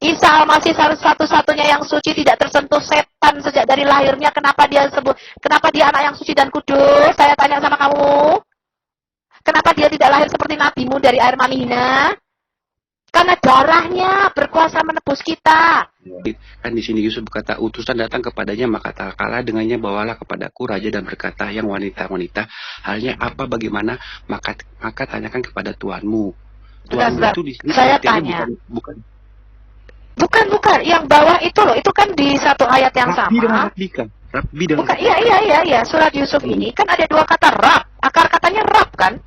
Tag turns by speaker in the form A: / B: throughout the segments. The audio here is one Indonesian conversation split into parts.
A: Isa masih satu-satunya yang suci, tidak tersentuh setan sejak dari lahirnya. Kenapa dia anak yang suci dan kudus? Saya tanya sama kamu. Kenapa dia tidak lahir seperti nabimu dari air manihina? Karena darahnya berkuasa menebus kita.
B: Kan di sini Yusuf berkata, utusan datang kepadanya, maka tak kalah dengannya, bawalah kepadaku raja dan berkata, yang wanita-wanita, halnya apa, bagaimana, maka tanyakan kepada Tuanmu. Tuanmu itu di sini
A: saya tanya.
B: Bukan.
A: Yang bawah itu loh, itu kan di satu ayat yang
B: Rabbi
A: sama.
B: Rabbi dengan
A: bukan, iya. Surat Yusuf ini kan ada dua kata Rab. Akar katanya Rab kan?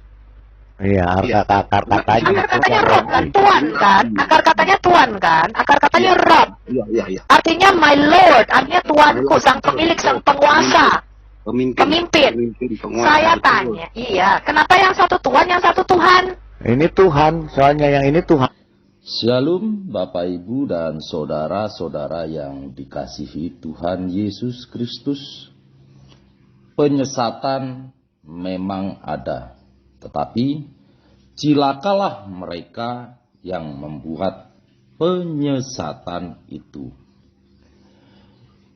C: Iya, akar
A: katanya Rab kan, Tuhan kan? Akar katanya Tuhan kan? Akar katanya Rab.
B: Iya.
A: Artinya my Lord, artinya Tuanku, sang pemilik, sang penguasa. Pemimpin. Saya tanya, iya, kenapa yang satu Tuhan, yang satu Tuhan?
C: Ini Tuhan, soalnya yang ini Tuhan.
D: Shalom Bapak Ibu dan saudara-saudara yang dikasihi Tuhan Yesus Kristus. Penyesatan memang ada, tetapi cilakalah mereka yang membuat penyesatan itu.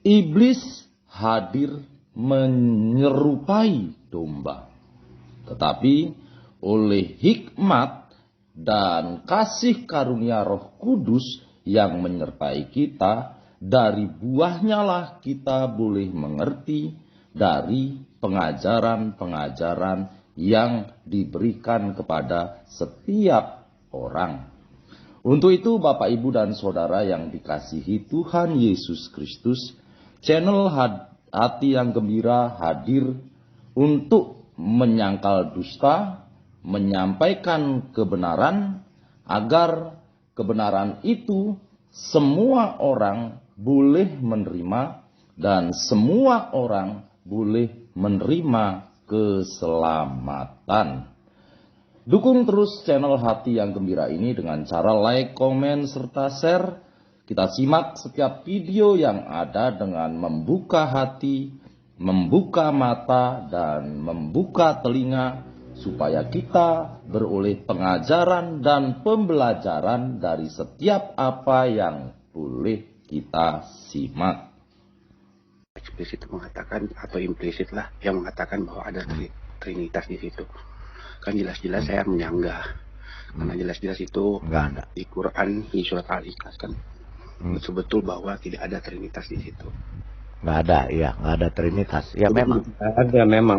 D: Iblis hadir menyerupai domba, tetapi oleh hikmat dan kasih karunia Roh Kudus yang menyertai kita, dari buahnya lah kita boleh mengerti dari pengajaran-pengajaran yang diberikan kepada setiap orang. Untuk itu Bapak Ibu dan Saudara yang dikasihi Tuhan Yesus Kristus, channel Hati yang Gembira hadir untuk menyangkal dusta, menyampaikan kebenaran, agar kebenaran itu semua orang boleh menerima dan semua orang boleh menerima keselamatan. Dukung terus channel Hati yang Gembira ini dengan cara like, komen, serta share. Kita simak setiap video yang ada dengan membuka hati, membuka mata, dan membuka telinga, supaya kita beroleh pengajaran dan pembelajaran dari setiap apa yang boleh kita simak.
B: Eksplisit mengatakan atau implisit lah yang mengatakan bahwa ada trinitas di situ. Kan jelas-jelas saya menyanggah. Karena jelas-jelas itu di Quran, di surat Al-Ikhlas kan betul-betul bahwa tidak ada trinitas di situ.
C: Nggak ada trinitas. Ya memang.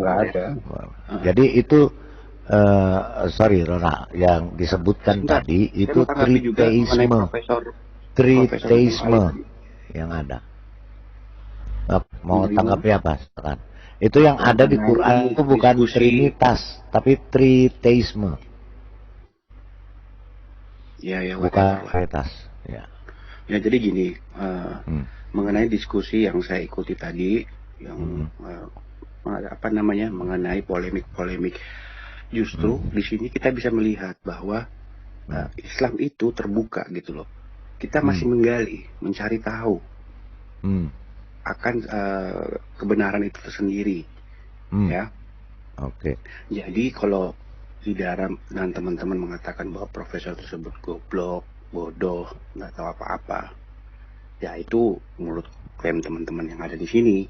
B: Nggak ada.
C: Jadi itu sorry Rona, yang disebutkan tadi itu triteisme yang ada. Mau tanggapi apa sekarang? Itu yang ada di Quran itu bukan trinitas, tapi triteisme.
B: Ya,
C: bukan trinitas.
B: Ya, jadi gini, mengenai diskusi yang saya ikuti tadi, yang mengenai polemik. Justru di sini kita bisa melihat bahwa Islam itu terbuka gitu loh. Kita masih menggali, mencari tahu akan kebenaran itu tersendiri, ya.
C: Oke.
B: Jadi kalau di dalam dan teman-teman mengatakan bahwa profesor tersebut goblok, bodoh, nggak tahu apa-apa, ya itu menurut klaim teman-teman yang ada di sini.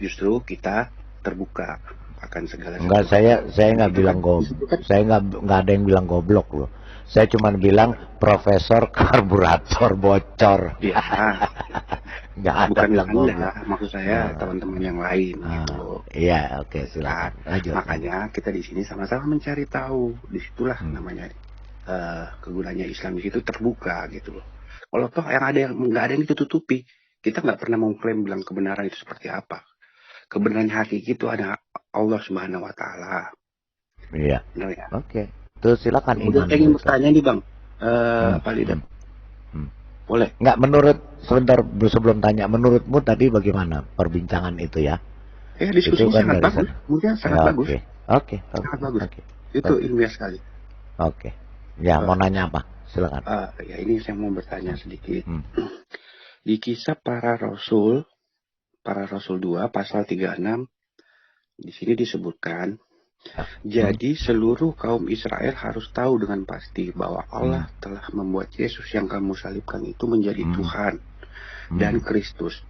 B: Justru kita terbuka akan segala sesuatu.
C: Enggak, saya nggak bilang goblok. Saya nggak ada yang bilang goblok loh. Saya cuma bilang profesor karburator bocor.
B: Ya,
C: nggak ada bilang goblok.
B: Maksud saya teman-teman yang lain gitu.
C: Iya, oke, silakan. Lanjut.
B: Makanya kita di sini sama-sama mencari tahu. Disitulah namanya kegunaannya Islam di situ terbuka gitu loh. Kalau toh yang nggak ada yang ditutupi, kita nggak pernah mengklaim bilang kebenaran itu seperti apa. Kebenaran hakiki itu ada Allah Subhanahu Wa Taala.
C: Iya.
B: Benar ya.
C: Oke. Terus silakan.
B: Udah ingin bertanya nih Bang, Pak Lidat. Boleh.
C: Nggak, sebentar sebelum tanya, menurutmu tadi bagaimana perbincangan itu ya?
B: Diskusinya sangat bagus. Mungkin sangat bagus.
C: Oke.
B: Sangat bagus. Itu ilmiah sekali.
C: Oke. Ya, mau nanya apa? Silakan.
B: Ya ini saya mau bertanya sedikit. Di kisah para Rasul 2 pasal 36 di sini disebutkan Jadi seluruh kaum Israel harus tahu dengan pasti bahwa Allah telah membuat Yesus yang kamu salibkan itu menjadi Tuhan dan Kristus.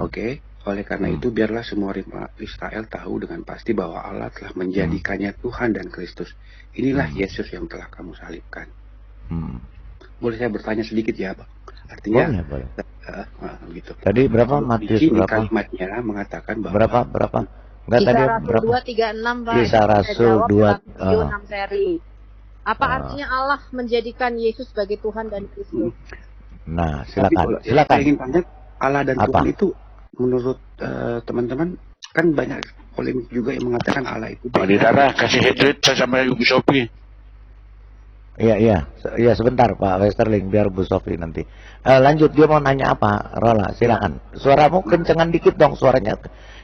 B: Oke? Oleh karena itu biarlah semua orang Israel tahu dengan pasti bahwa Allah telah menjadikannya Tuhan dan Kristus. Inilah Yesus yang telah kamu salibkan. Boleh saya bertanya sedikit ya, Bang? Artinya
C: Boleh.
B: gitu.
C: Tadi berapa
B: Di
C: Matius
B: sini
C: berapa?
B: kalimatnya mengatakan bahwa
C: Berapa? Enggak tadi
E: Kisah Rasul
C: berapa?
E: 236 Pak.
C: Kisah
E: Saya
C: Rasul
E: jawab
C: 2
E: dalam video 6 seri. Apa artinya Allah menjadikan Yesus sebagai Tuhan dan Kristus?
C: Nah,
B: Tapi kalau
C: silakan.
B: saya ingin tanya, Allah dan
C: Apa?
B: Tuhan itu menurut teman-teman kan banyak polemik juga yang mengatakan Allah itu
F: Pak Didara kasih duit saya sama Ibu Sophie.
C: Iya, sebentar Pak Westerling, biar Bu Sofi nanti. Lanjut, dia mau nanya apa? Rola, silakan. Suaramu kencengan dikit dong, suaranya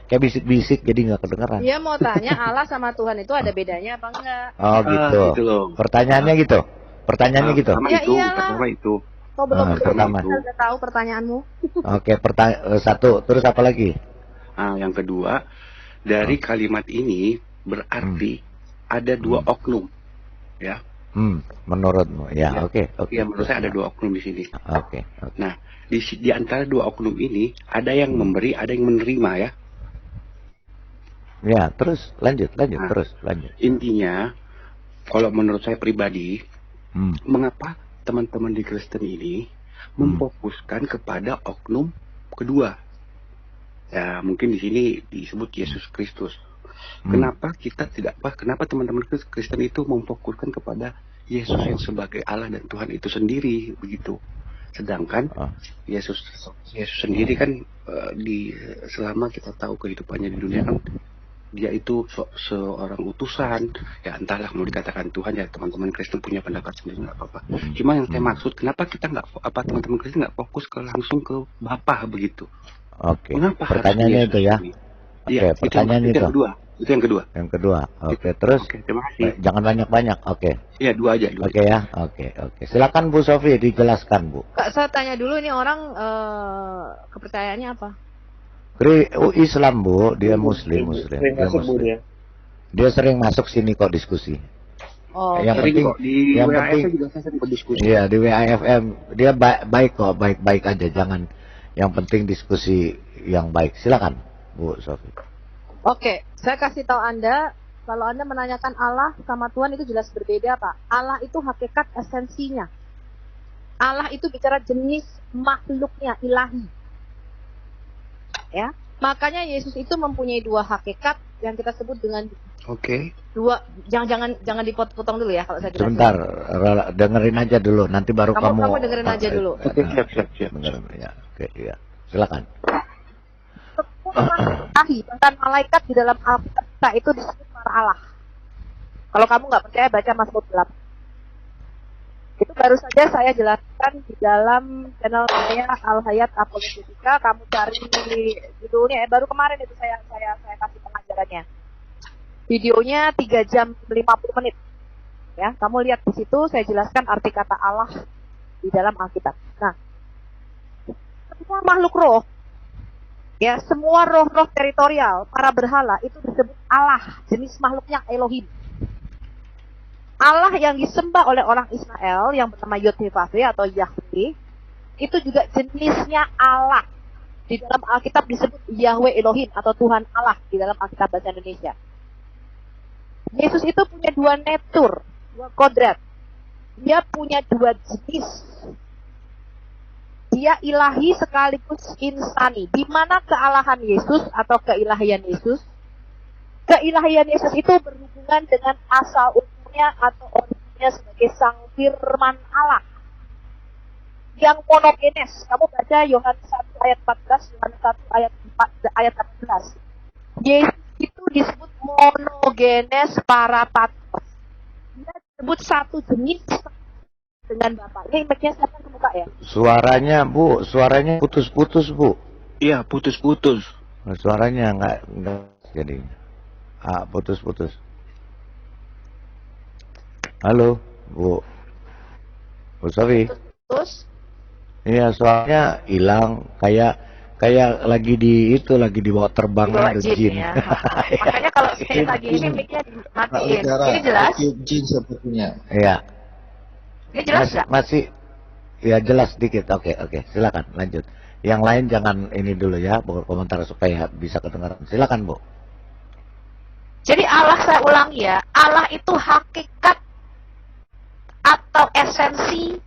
C: kayak bisik-bisik, jadi nggak kedengeran.
E: Dia mau tanya Allah sama Tuhan itu ada bedanya apa enggak?
C: Oh gitu.
B: gitu loh.
C: Pertanyaannya gitu. Gitu.
B: Pertama
E: Ya
B: itu,
E: iyalah.
B: pertama itu.
E: Kok belum
C: pertama.
E: kita udah tahu pertanyaanmu?
C: Oke, satu. Terus apa lagi?
B: Yang kedua, dari kalimat ini berarti ada dua oknum, ya.
C: Menurutmu? Ya, oke.
B: Ya, menurut saya ada dua oknum di sini.
C: Oke.
B: Nah, di antara dua oknum ini ada yang memberi, ada yang menerima, ya.
C: Ya, terus lanjut.
B: Nah,
C: Lanjut.
B: Intinya, kalau menurut saya pribadi, mengapa teman-teman di Kristen ini memfokuskan kepada oknum kedua? Ya, mungkin di sini disebut Yesus Kristus. Kenapa kenapa teman-teman Kristen itu memfokuskan kepada Yesus yang sebagai Allah dan Tuhan itu sendiri begitu? Sedangkan Yesus sendiri kan selama kita tahu kehidupannya di dunia kan dia itu seorang utusan, ya entahlah mau dikatakan Tuhan, ya teman-teman Kristen punya pendapat sendiri nggak apa-apa. Cuma yang saya maksud, kenapa kita teman-teman Kristen nggak fokus langsung ke Bapa begitu?
C: Oke.
B: Kenapa
C: Pertanyaannya
B: harus
C: itu ya.
B: Iya,
C: Pertanyaan itu.
B: Itu yang kedua.
C: Oke, terus.
B: Oke, terima kasih.
C: Jangan banyak-banyak. Oke.
B: Iya, dua aja.
C: Oke ya. Oke. Silakan Bu Sofi dijelaskan, Bu.
E: Kak, saya tanya dulu ini orang kepercayaannya apa?
C: Islam, Bu, dia Muslim. Dia sering masuk sini kok diskusi.
E: Oh,
C: yang
B: Sering
C: penting
B: kok, di
C: yang
B: WAFM
C: penting
B: juga saya sering berdiskusi.
C: Iya, di WAFM dia baik kok, baik aja, jangan, yang penting diskusi yang baik. Silakan, Bu Sofi.
E: Oke, saya kasih tahu Anda, kalau Anda menanyakan Allah sama Tuhan itu jelas berbeda, Pak. Allah itu hakikat esensinya. Allah itu bicara jenis makhluknya, ilahi. Ya, makanya Yesus itu mempunyai dua hakikat yang kita sebut dengan dua. Jangan dipotong dulu ya kalau saya jelasin.
C: Sebentar, dengerin aja dulu, nanti baru
E: kamu dengerin aja dulu.
B: Oke, siap.
C: Dengerin, ya. Oke, ya. Silakan.
E: Ilahi, bahkan malaikat di dalam Alkitab itu disebut para Allah. Kalau kamu nggak percaya, baca Mazmur 8. Itu baru saja saya jelaskan di dalam channel saya Al-Hayat Apologetika. Kamu cari judulnya, baru kemarin itu saya kasih pengajarannya. Videonya 3 jam 50 menit. Ya, kamu lihat di situ saya jelaskan arti kata Allah di dalam Alkitab. Nah, semua makhluk roh, ya, semua roh-roh teritorial, para berhala itu disebut Allah, jenis makhluknya Elohim. Allah yang disembah oleh orang Israel yang bernama Yod-Heh-Vav-Heh atau Yahweh itu juga jenisnya Allah. Di dalam Alkitab disebut Yahweh Elohim atau Tuhan Allah di dalam Alkitab bahasa Indonesia. Yesus itu punya dua natur, dua kodrat. Dia punya dua jenis. Dia ilahi sekaligus insani. Di mana kealahan Yesus atau keilahian Yesus? Keilahian Yesus itu berhubungan dengan asal atau originnya sebagai sang firman Allah yang monogenes. Kamu baca Yohanes 1 ayat 14, Yohanes 1 ayat 14. Yesus itu disebut monogenes para patos. Dia disebut satu jenis dengan Bapa. Ini mic-nya siapa yang buka ya?
C: Suaranya putus-putus, Bu.
B: Iya, putus-putus.
C: Suaranya enggak jadi. Putus-putus. Halo, Bu Sofi.
E: Terus?
C: Iya, soalnya hilang, kayak Kayak lagi dibawa terbang
A: Dibawa
C: ada
A: jin
C: jin.
A: ya. Makanya kalau kayak lagi ini mic-nya dimatiin. Ini jelas?
D: Jin sepertinya.
C: Iya.
A: Ini jelas nggak?
C: Masih ya jelas dikit. Oke, silakan lanjut. Yang lain jangan ini dulu ya, berkomentar supaya bisa kedengaran. Silakan, Bu.
A: Jadi Allah, saya ulangi ya, Allah itu hakikat atau esensi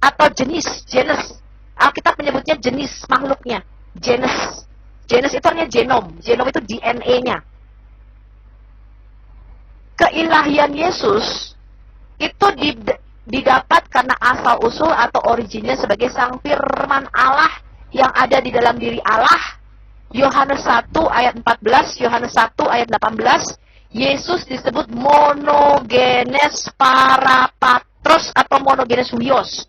A: atau jenis. Alkitab menyebutnya jenis makhluknya. Genus itu artinya genom. Genom itu DNA-nya. Keilahian Yesus itu didapat karena asal usul atau originnya sebagai sang firman Allah yang ada di dalam diri Allah. Yohanes 1 ayat 14, Yohanes 1 ayat 18, Yesus disebut monogenes parapatros atau monogenes huios.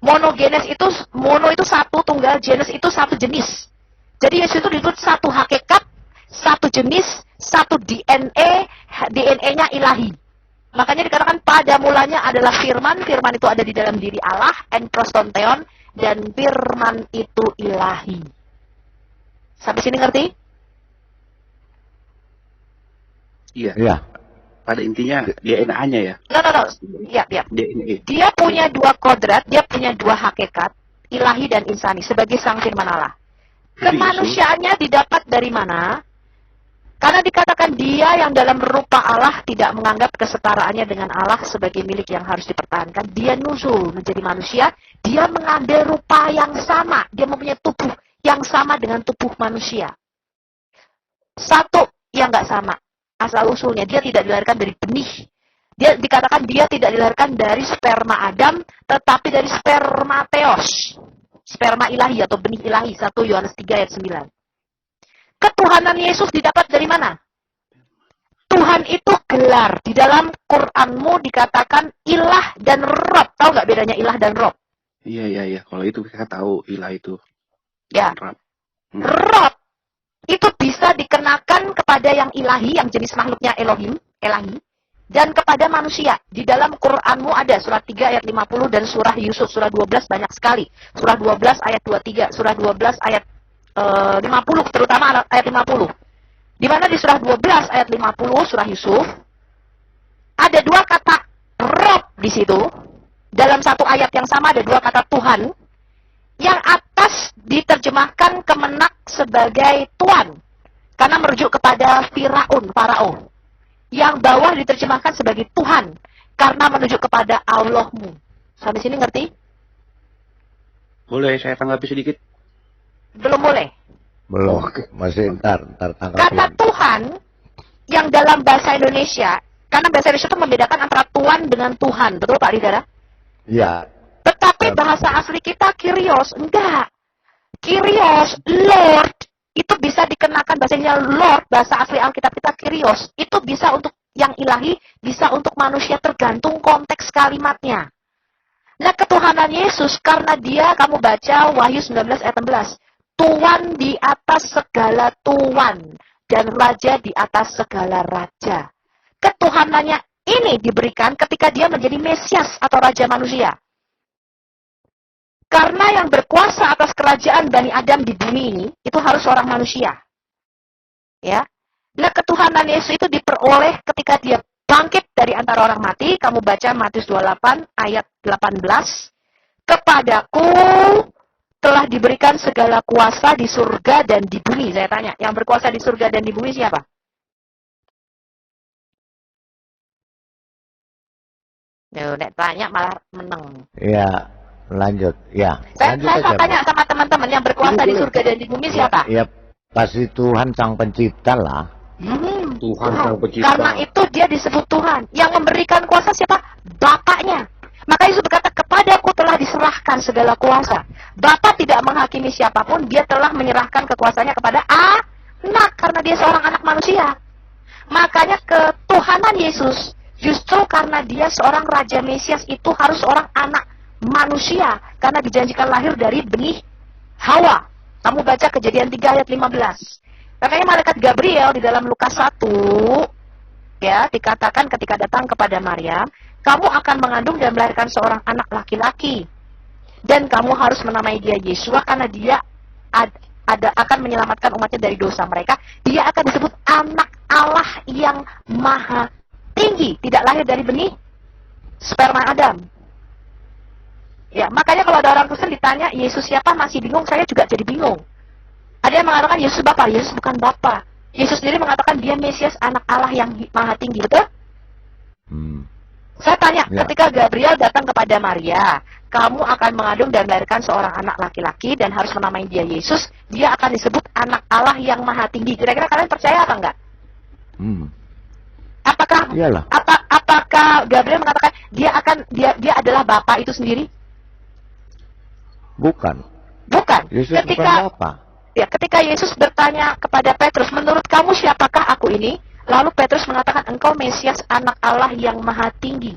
A: Monogenes itu, mono itu satu, tunggal, genes itu satu jenis. Jadi Yesus itu disebut satu hakikat, satu jenis, satu DNA, DNA-nya ilahi. Makanya dikatakan pada mulanya adalah firman, firman itu ada di dalam diri Allah, enprostonteon, dan firman itu ilahi. Sampai sini ngerti?
B: Iya.
C: Iya.
B: Pada intinya DNA-nya ya.
A: No. Iya.
B: DNA.
A: Dia punya dua kodrat, dia punya dua hakikat, ilahi dan insani, sebagai sang firman Allah. Kemanusiaannya didapat dari mana? Karena dikatakan dia yang dalam rupa Allah tidak menganggap kesetaraannya dengan Allah sebagai milik yang harus dipertahankan. Dia nuzul menjadi manusia, dia mengambil rupa yang sama, dia mempunyai tubuh yang sama dengan tubuh manusia. Satu yang nggak sama. Asal usulnya, dia tidak dilahirkan dari benih. Dia dikatakan dia tidak dilahirkan dari sperma Adam, tetapi dari sperma Theos. Sperma ilahi atau benih ilahi, 1 Yohanes 3 ayat 9. Ketuhanan Yesus didapat dari mana? Tuhan itu gelar. Di dalam Qur'anmu dikatakan ilah dan Rob. Tahu nggak bedanya ilah dan Rob?
B: Iya. Kalau itu kita tahu ilah itu.
A: Ya.
B: Rab.
A: Rob itu bisa dikenakan kepada yang ilahi, yang jenis makhluknya Elohim, Elahi, dan kepada manusia. Di dalam Qur'anmu ada surat 3 ayat 50 dan surah Yusuf surah 12 banyak sekali. Surah 12 ayat 23, surah 12 ayat 50, terutama ayat 50. Di mana di surah 12 ayat 50 surah Yusuf ada dua kata Rob di situ. Dalam satu ayat yang sama ada dua kata Tuhan. Yang atas diterjemahkan kemenak sebagai Tuan, karena merujuk kepada Farao. Yang bawah diterjemahkan sebagai Tuhan, karena menuju kepada Allahmu. Sampai sini ngerti?
B: Boleh saya tanggapi sedikit?
A: Belum boleh.
C: Belum. Masih ntar tanggapi.
A: Kata Tuhan yang dalam bahasa Indonesia, karena bahasa Indonesia itu membedakan antara Tuan dengan Tuhan. Betul Pak Ridara?
C: Iya.
A: Tetapi bahasa asli kita Kyrios, enggak. Kyrios, Lord, itu bisa dikenakan bahasanya Lord, bahasa asli Alkitab kita Kyrios. Itu bisa untuk yang ilahi, bisa untuk manusia tergantung konteks kalimatnya. Nah, ketuhanan Yesus, karena dia, kamu baca Wahyu 19 ayat 16. Tuan di atas segala tuan, dan raja di atas segala raja. Ketuhanannya ini diberikan ketika dia menjadi Mesias atau Raja manusia. Karena yang berkuasa atas kerajaan Bani Adam di bumi ini, itu harus seorang manusia. Ya. Nah, ketuhanan Yesus itu diperoleh ketika dia bangkit dari antara orang mati. Kamu baca Matius 28 ayat 18. Kepadaku telah diberikan segala kuasa di surga dan di bumi. Saya tanya, yang berkuasa di surga dan di bumi siapa? Nek tanya malah menang.
C: Iya. Lanjut, ya.
A: Saya
C: Lanjut
A: tanya sama teman-teman yang berkuasa di surga dan di bumi siapa?
C: Ya, pasti Tuhan Sang Pencipta lah.
D: Tuhan Sang Pencipta.
A: Karena itu dia disebut Tuhan. Yang memberikan kuasa siapa? Bapaknya. Maka Yesus berkata, kepadaku telah diserahkan segala kuasa. Bapa tidak menghakimi siapapun, dia telah menyerahkan kekuasaannya kepada anak. Karena dia seorang anak manusia. Makanya ketuhanan Yesus, justru karena dia seorang Raja Mesias, itu harus seorang anak manusia, karena dijanjikan lahir dari benih Hawa. Kamu baca Kejadian 3 ayat 15. Makanya malaikat Gabriel di dalam Lukas 1 ya dikatakan ketika datang kepada Maryam, kamu akan mengandung dan melahirkan seorang anak laki-laki, dan kamu harus menamai dia Yesua karena dia akan menyelamatkan umatnya dari dosa mereka. Dia akan disebut anak Allah yang maha tinggi, tidak lahir dari benih sperma Adam. Ya, makanya kalau ada orang Kristen ditanya Yesus siapa masih bingung, saya juga jadi bingung. Ada yang mengatakan Yesus Bapa, Yesus bukan Bapa. Yesus sendiri mengatakan dia Mesias, anak Allah yang maha tinggi, betul? Saya tanya, ketika Gabriel datang kepada Maria, kamu akan mengandung dan melahirkan seorang anak laki-laki dan harus menamai dia Yesus, dia akan disebut anak Allah yang maha tinggi. Kira-kira kalian percaya apa enggak? Apakah Gabriel mengatakan dia adalah Bapa itu sendiri?
C: Bukan. Yesus bukan Bapa.
A: Ya, ketika Yesus bertanya kepada Petrus, menurut kamu siapakah aku ini? Lalu Petrus mengatakan, engkau Mesias, anak Allah yang maha tinggi.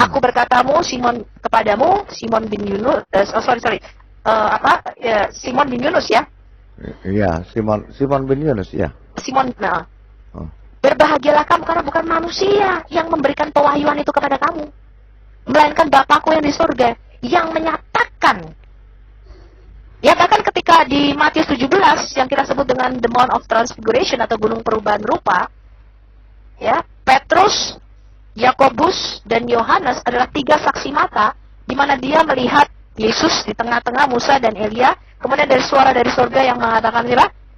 A: Aku berkatamu, kepadamu, Simon bin Yunus, Simon bin Yunus ya?
C: Iya, Simon bin Yunus ya.
A: Berbahagialah kamu karena bukan manusia yang memberikan pewahyuan itu kepada kamu, melainkan Bapakku yang di surga yang menyatakan. Ya, bahkan ketika di Matius 17 yang kita sebut dengan the Mount of Transfiguration atau gunung perubahan rupa, ya, Petrus, Yakobus dan Yohanes adalah 3 saksi mata di mana dia melihat Yesus di tengah-tengah Musa dan Elia. Kemudian dari suara dari surga yang mengatakan,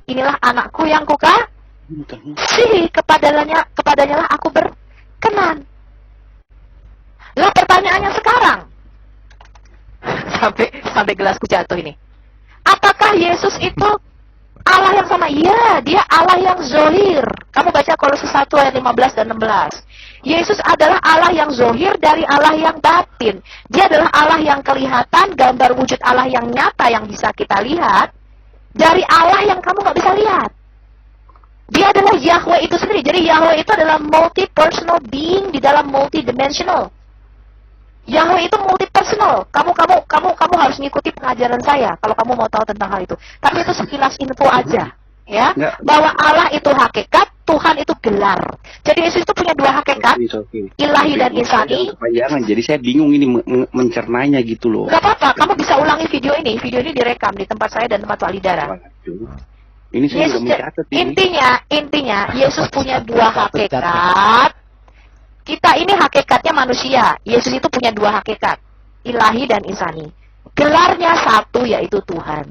A: inilah anakku yang kukasihi, kepadanya lah aku berkenan. Lah pertanyaannya sekarang, sampai gelasku jatuh ini. Apakah Yesus itu Allah yang sama? Ya, dia Allah yang zohir. Kamu baca Kolose 1 ayat 15 dan 16. Yesus adalah Allah yang zohir dari Allah yang batin. Dia adalah Allah yang kelihatan, gambar wujud Allah yang nyata yang bisa kita lihat, dari Allah yang kamu nggak bisa lihat. Dia adalah Yahweh itu sendiri. Jadi Yahweh itu adalah multi-personal being di dalam multi-dimensional. Yahweh itu multi-personal. Kamu harus mengikuti pengajaran saya kalau kamu mau tahu tentang hal itu. Tapi itu sekilas info aja, ya. Bahwa Allah itu hakikat, Tuhan itu gelar. Jadi Yesus itu punya 2 hakikat, ilahi dan insani.
B: Kepanjangan, jadi saya bingung ini mencernanya gitu loh.
A: Gak apa-apa, kamu bisa ulangi video ini. Video ini direkam di tempat saya dan tempat Walidara.
B: Ini saya
A: Yesus,
B: udah mencatat ini.
A: intinya Yesus punya 2 hakikat. Kita ini hakikatnya manusia. Yesus itu punya 2 hakikat, ilahi dan insani. Gelarnya satu, yaitu Tuhan.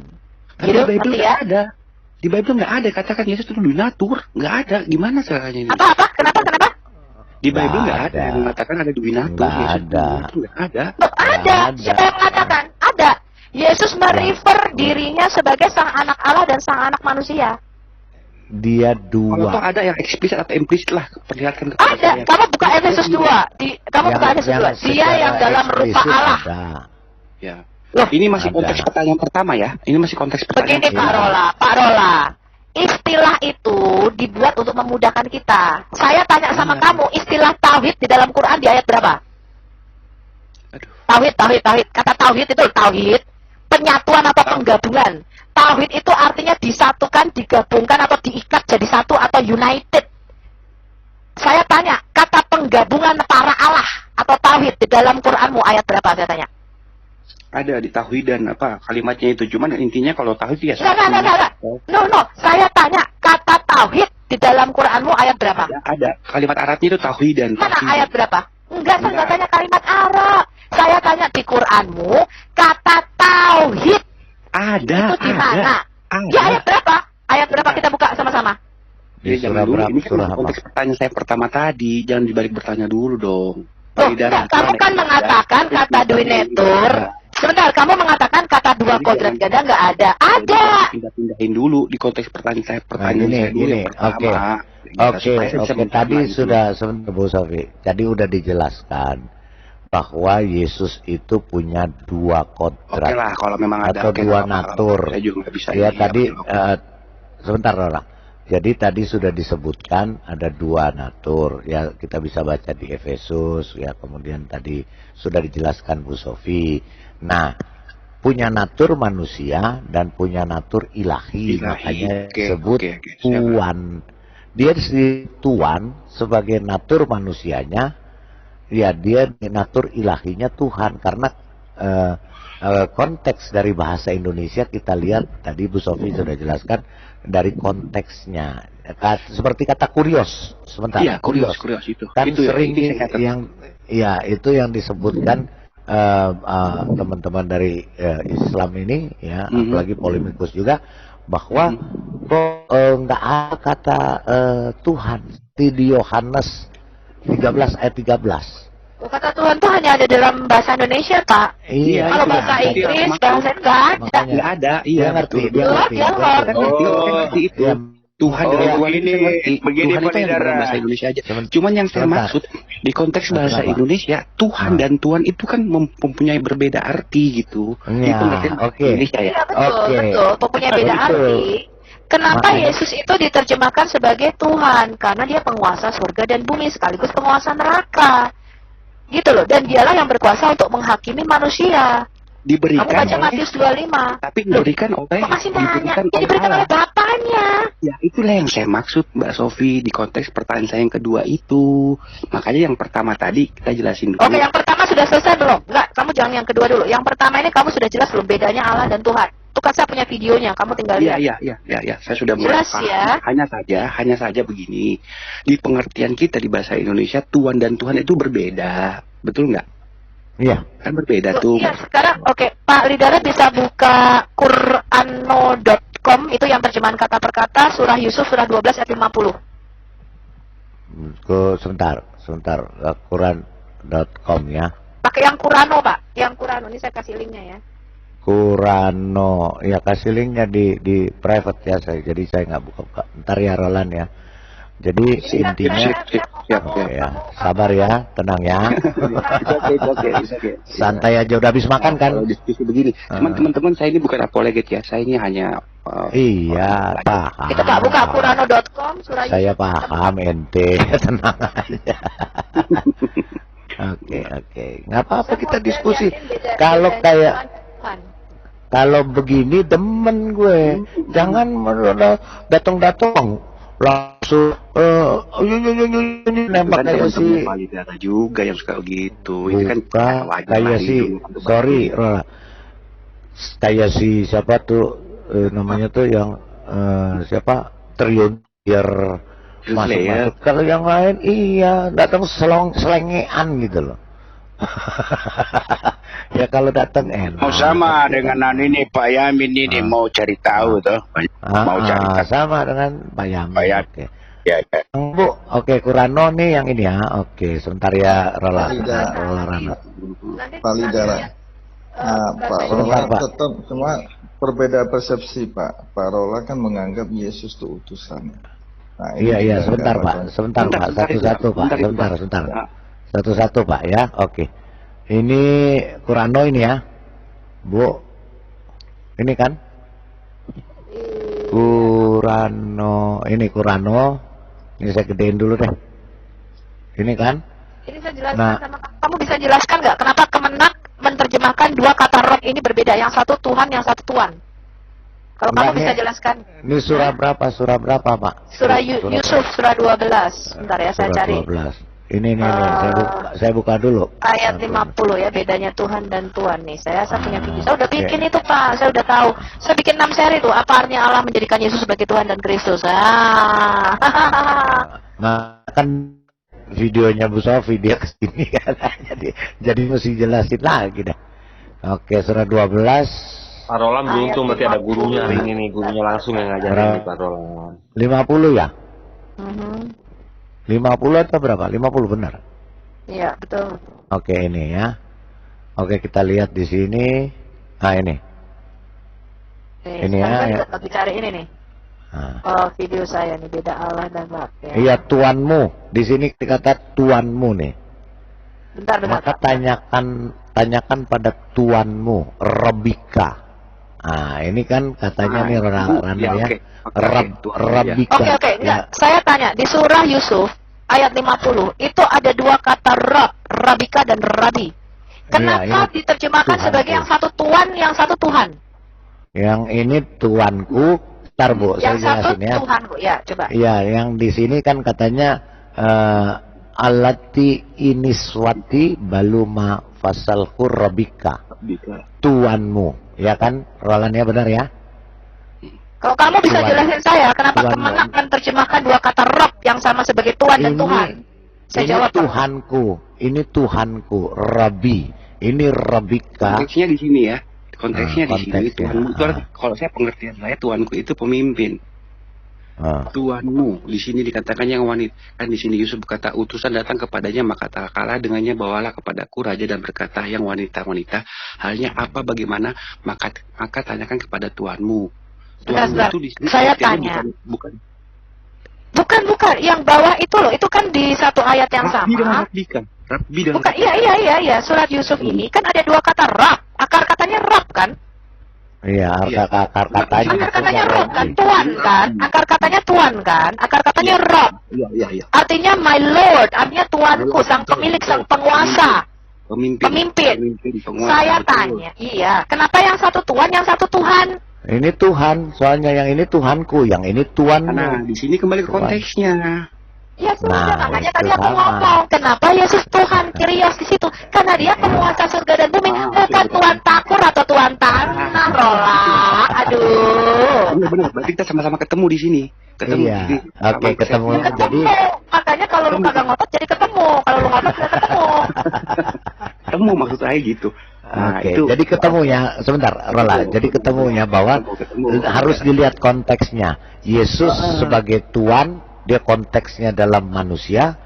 B: Di Bible nggak ada. Di Bible nggak ada katakan Yesus itu Duinatur. Nggak ada. Gimana caranya ini?
A: Apa? Kenapa?
B: Di Bible nggak ada yang mengatakan ada Duinatur.
C: Nggak ada.
B: Nggak ada.
A: Ada. Siapa yang mengatakan? Ada. Yesus merefer dirinya sebagai sang anak Allah dan sang anak manusia.
C: Dia 2.
B: Kalau toh ada yang eksplisit atau implisit lah, perlihatkan kepada
A: Ada.
B: saya.
A: Kamu buka Efesus 2. Kamu buka Efesus 2. Dia yang dalam rupa Allah.
B: Ya. Loh, ini masih konteks pertanyaan pertama ya. Ini masih konteks pertanyaan.
A: Begini Pak Rola. Istilah itu dibuat untuk memudahkan kita. Saya tanya sama kamu, istilah tauhid di dalam Quran di ayat berapa? Tauhid. Kata tauhid itu tauhid. Penyatuan atau penggabungan. Tauhid itu artinya disatukan, digabungkan atau diikat jadi satu atau united. Saya tanya, kata penggabungan para Allah atau tauhid di dalam Quranmu ayat berapa saya tanya?
B: Ada di tauhid dan apa kalimatnya itu, cuman intinya kalau tauhid ya
A: Enggak. No. Saya tanya, kata tauhid di dalam Quranmu ayat berapa?
B: Ada. Kalimat Arabnya itu tauhid dan
A: mana ayat berapa? Enggak, saya nggak tanya kalimat Arab. Saya tanya di Quranmu, kata tauhid
B: ada.
A: itu di mana? Di ayat berapa? Ayat berapa kita buka sama-sama?
C: Di
B: Jangan dulu, ini kan
C: surah apa?
B: konteks pertanyaan saya pertama tadi, jangan dibalik bertanya dulu dong.
A: Kamu kan mengatakan kata Duinatur. Sebentar, kamu mengatakan kata 2 kodrat ganda nggak ada. Ada.
B: Pindahin dulu di konteks pertanyaan saya
C: Ini. Oke. Tadi sudah sebentar Bu Sofi. Tadi udah dijelaskan bahwa Yesus itu punya 2 kodrat.
B: Oke lah, kalau memang ada
C: atau 2 natur.
B: Saya juga nggak bisa.
C: Ya tadi sebentar Rora. Jadi tadi sudah disebutkan ada 2 natur. Ya kita bisa baca di Efesus. Ya kemudian tadi sudah dijelaskan Bu Sofi. Nah, punya natur manusia dan punya natur ilahi. Makanya disebut Tuhan. Dia disebut Tuhan sebagai natur manusianya. Ya dia natur ilahinya Tuhan karena konteks dari bahasa Indonesia kita lihat tadi Bu Sofi sudah jelaskan dari konteksnya. Seperti kata kurios sebentar.
B: Iya, kurios itu.
C: Kan
B: itu
C: sering
B: itu saya katakan.
C: itu yang disebutkan teman-teman dari Islam ini ya, apalagi polemikus juga, bahwa kok nggak ada kata Tuhan di Yohanes 13 ayat 13.
A: Kata Tuhan tuh hanya ada dalam bahasa Indonesia, Pak.
C: Iya,
A: Kalau
C: itu
A: bahasa
C: makanya.
A: Inggris, bahasa nggak ada.
C: Makanya.
B: Nggak ada,
C: Dia
B: iya
C: ngerti,
B: betul.
C: dia ngerti.
A: Dia ngerti.
B: Ngerti itu.
C: Iya.
B: Tuhan dengan Tuhan
F: begini,
B: itu ngerti.
F: begini,
B: Tuhan itu
F: Pak
B: yang
F: Lidara.
B: dalam bahasa Indonesia aja.
C: Sebentar.
B: Cuman yang saya
C: Sebentar.
B: maksud di konteks bahasa
C: Kenapa?
B: Indonesia, Tuhan dan Tuhan itu kan mempunyai berbeda arti gitu. Di
C: Ya,
B: pengertian bahasa
C: oke.
B: Indonesia ya.
A: Iya betul,
C: Oke.
A: betul. Mempunyai beda
C: Betul.
A: arti. Kenapa
C: Makanya.
A: Yesus itu diterjemahkan sebagai Tuhan? Karena dia penguasa surga dan bumi sekaligus penguasa neraka. Gitu loh. Dan dialah yang berkuasa untuk menghakimi manusia. Kamu
B: Diberikan
A: baca
B: oleh,
A: Matius 25.
B: tapi diberikan oleh,
A: Kok masih nanya?
B: diberikan
A: Ini
B: oleh
A: diberikan oleh
B: Allah.
A: Bapaknya.
B: Ya, itulah yang saya maksud Mbak Sofi di konteks pertanyaan saya yang kedua itu. Makanya yang pertama tadi kita jelasin dulu.
A: Oke, yang pertama sudah selesai belum? Enggak, kamu jangan yang kedua dulu. Yang pertama ini kamu sudah jelas belum bedanya Allah dan Tuhan? Itu kan saya punya videonya, kamu tinggal
B: Iya,
A: lihat.
B: iya. Saya sudah mulai
A: Jelas
B: paham.
A: ya.
B: Hanya saja begini. Di pengertian kita di bahasa Indonesia, Tuhan dan Tuhan itu berbeda. Betul nggak?
C: Iya.
B: Kan berbeda
A: Oh,
B: tuh.
A: iya, sekarang oke, Pak Lidara bisa buka Qur'ano.com, itu yang terjemahan kata per kata, surah Yusuf, surah 12 ayat 50.
C: Sebentar. Quran.com ya.
A: Pakai yang Qur'ano, Pak. Yang Qur'ano, ini saya kasih linknya ya.
C: Qurano, ya kasih linknya di private ya saya. Jadi saya nggak buka. Ntar ya Roland ya. Jadi intinya
B: Siap.
C: ya, sabar ya, tenang ya.
B: Oke.
C: Santai aja, udah habis makan kan?
B: Kalau diskusi begini, cuman teman-teman saya ini bukan apologet ya. Saya ini hanya
C: Iya, paham.
A: Kita Pak buka Qur'ano.com, surah
C: Saya
A: Yusuf.
C: paham ente, tenang aja. Oke. Nggak apa-apa kita diskusi. Kalau kayak kalau begini demen gue, jangan datang langsung nembak kayak si
B: Lidara juga yang suka gitu. Itu kan
C: buka kayak si sorry Rola, kayak si siapa tuh namanya tuh yang siapa Triunir masuk. Kalau yang lain iya datang selengean gitu loh. Ya kalau datang enak.
F: Mau sama dengan ini Pak Yamin ini mau cari tahu tuh. Mau cari tahu.
C: Sama dengan Pak Yamin.
F: Pak Yamin.
C: Oke.
F: Ya.
C: Bu, oke Qur'ano nih yang ini ya. Oke, sebentar ya Rola.
G: Pak Lidara. Pak Rola tetap cuma berbeda persepsi Pak. Pak Rola kan menganggap Yesus itu utusan. Nah,
C: Iya, sebentar Pak. Satu-satu Pak. Sebentar. Satu-satu Pak ya. Oke. Ini Qur'ano ini ya. Bu. Ini kan? Qur'ano. Ini Qur'ano. Ini saya gedein dulu deh. Ini kan?
A: Ini saya jelaskan sama kamu bisa jelaskan nggak kenapa Kemenak menerjemahkan dua kata roh ini berbeda, yang satu Tuhan, yang satu Tuhan? Kalau kamu bisa jelaskan.
C: Ini surah berapa? Pak?
A: Surah Yusuf, surah 12. Bentar ya, saya
C: Surah
A: cari.
C: 12. Ini saya buka dulu.
A: Ayat 50 ya, bedanya Tuhan dan Tuhan nih. Saya punya video. Saya udah bikin itu Pak, saya udah tahu. Saya bikin 6 seri tuh, apa artinya Allah menjadikan Yesus sebagai Tuhan dan Kristus.
C: Nah, kan videonya Bu Sofi dia kesini kan. jadi mesti jelasin lagi dah. Oke, surah 12.
H: Pak Roland beruntung berarti ada gurunya ini nih, gurunya langsung yang ngajarin nih Pak Roland.
C: 50 ya? 50 atau berapa? 50 benar.
A: Iya, betul.
C: Oke, ini ya. Oke, kita lihat di sini. Nah, ini. Ini ya.
A: Lagi cari ini nih.
C: Nah.
A: Oh, video saya nih, beda Allah dan Bapa. Ya.
C: Iya, tuanmu. Di sini dikata tuanmu nih.
A: Bentar.
C: Maka tanyakan pada tuanmu, Rebika. Nah, ini kan katanya nih Rana ya. Rebika.
A: Oke. Enggak, saya tanya, di surah Yusuf ayat 50 itu ada dua kata Rabika dan Rabi. Kenapa diterjemahkan sebagai yang satu Tuhan, yang satu Tuhan? Yang
C: ini tuanku, ntar Bu, saya jelasin ya.
A: Yang satu Tuhanku, ya coba.
C: Iya, yang di sini kan katanya alati iniswati baluma fasalhu rabbika.
B: Rabbika.
C: Tuanmu, ya kan? Rolannya benar ya?
A: Kalau kamu bisa
C: Tuhan.
A: jelasin saya, kenapa
C: Tuhan.
A: Kemenak menerjemahkan dua kata Rob yang sama sebagai Tuhan dan Tuhan? Saya
C: Ini
A: jawab, Pak.
C: Tuhanku, ini Tuhanku, Rabbi, ini Rabbika.
B: Konteksnya di sini ya. Konteksnya di sini.
C: konteksnya.
B: Tuhanmu itu kalau saya pengertian saya, Tuhanku itu pemimpin. Tuanmu di sini dikatakan yang wanita, kan di sini Yusuf berkata utusan datang kepadanya, maka tak kalah dengannya bawalah kepadaku raja dan berkata yang wanita halnya apa bagaimana, maka tanyakan kepada Tuanmu. Tuanmu
A: Bentar.
B: itu di sini
A: Saya
B: pengertiannya
A: tanya.
B: bukan
A: Bukan, yang bawah itu loh, itu kan di satu ayat yang
B: Rabbi dan
A: sama.
B: Rabbika. Rabbi dan
A: Bukan, iya, surat Yusuf ini kan ada dua kata Rab, akar katanya Rab kan?
C: Iya, akar katanya.
A: Akar katanya Rob kan, Tuhan kan? Akar katanya Tuhan kan? Akar katanya Rob.
B: Iya.
A: Artinya my Lord, artinya Tuanku, sang pemilik, sang penguasa, pemimpin.
B: penguasa.
A: Saya
B: Betul.
A: tanya, iya, kenapa yang satu Tuhan, yang satu Tuhan?
C: Ini Tuhan, soalnya yang ini Tuhanku, yang ini Tuanmu.
B: Nah, di sini kembali ke
C: Tuhan.
B: konteksnya.
A: Ya sudah,
C: Nah,
A: makanya
C: itu
A: tadi aku
C: sama.
A: ngomong, kenapa Yesus Tuhan, Kyrios di situ? Karena dia penguasa surga dan bumi, bukan Tuhan takur atau Tuhan tanah, Rola. Aduh.
B: Benar. Berarti kita sama-sama ketemu di sini. Ketemu.
C: Iya,
B: di
C: oke, ketemu.
B: persepsinya.
C: Jadi
A: Makanya kalau lu kagak ngotot jadi ketemu, kalau lu ngotot tidak ketemu.
B: Ketemu maksud saya gitu. Nah,
C: Oke,
B: itu
C: jadi ketemunya sebentar, Rola. Jadi ketemunya bahwa harus dilihat konteksnya. Yesus sebagai Tuhan, dia konteksnya dalam manusia,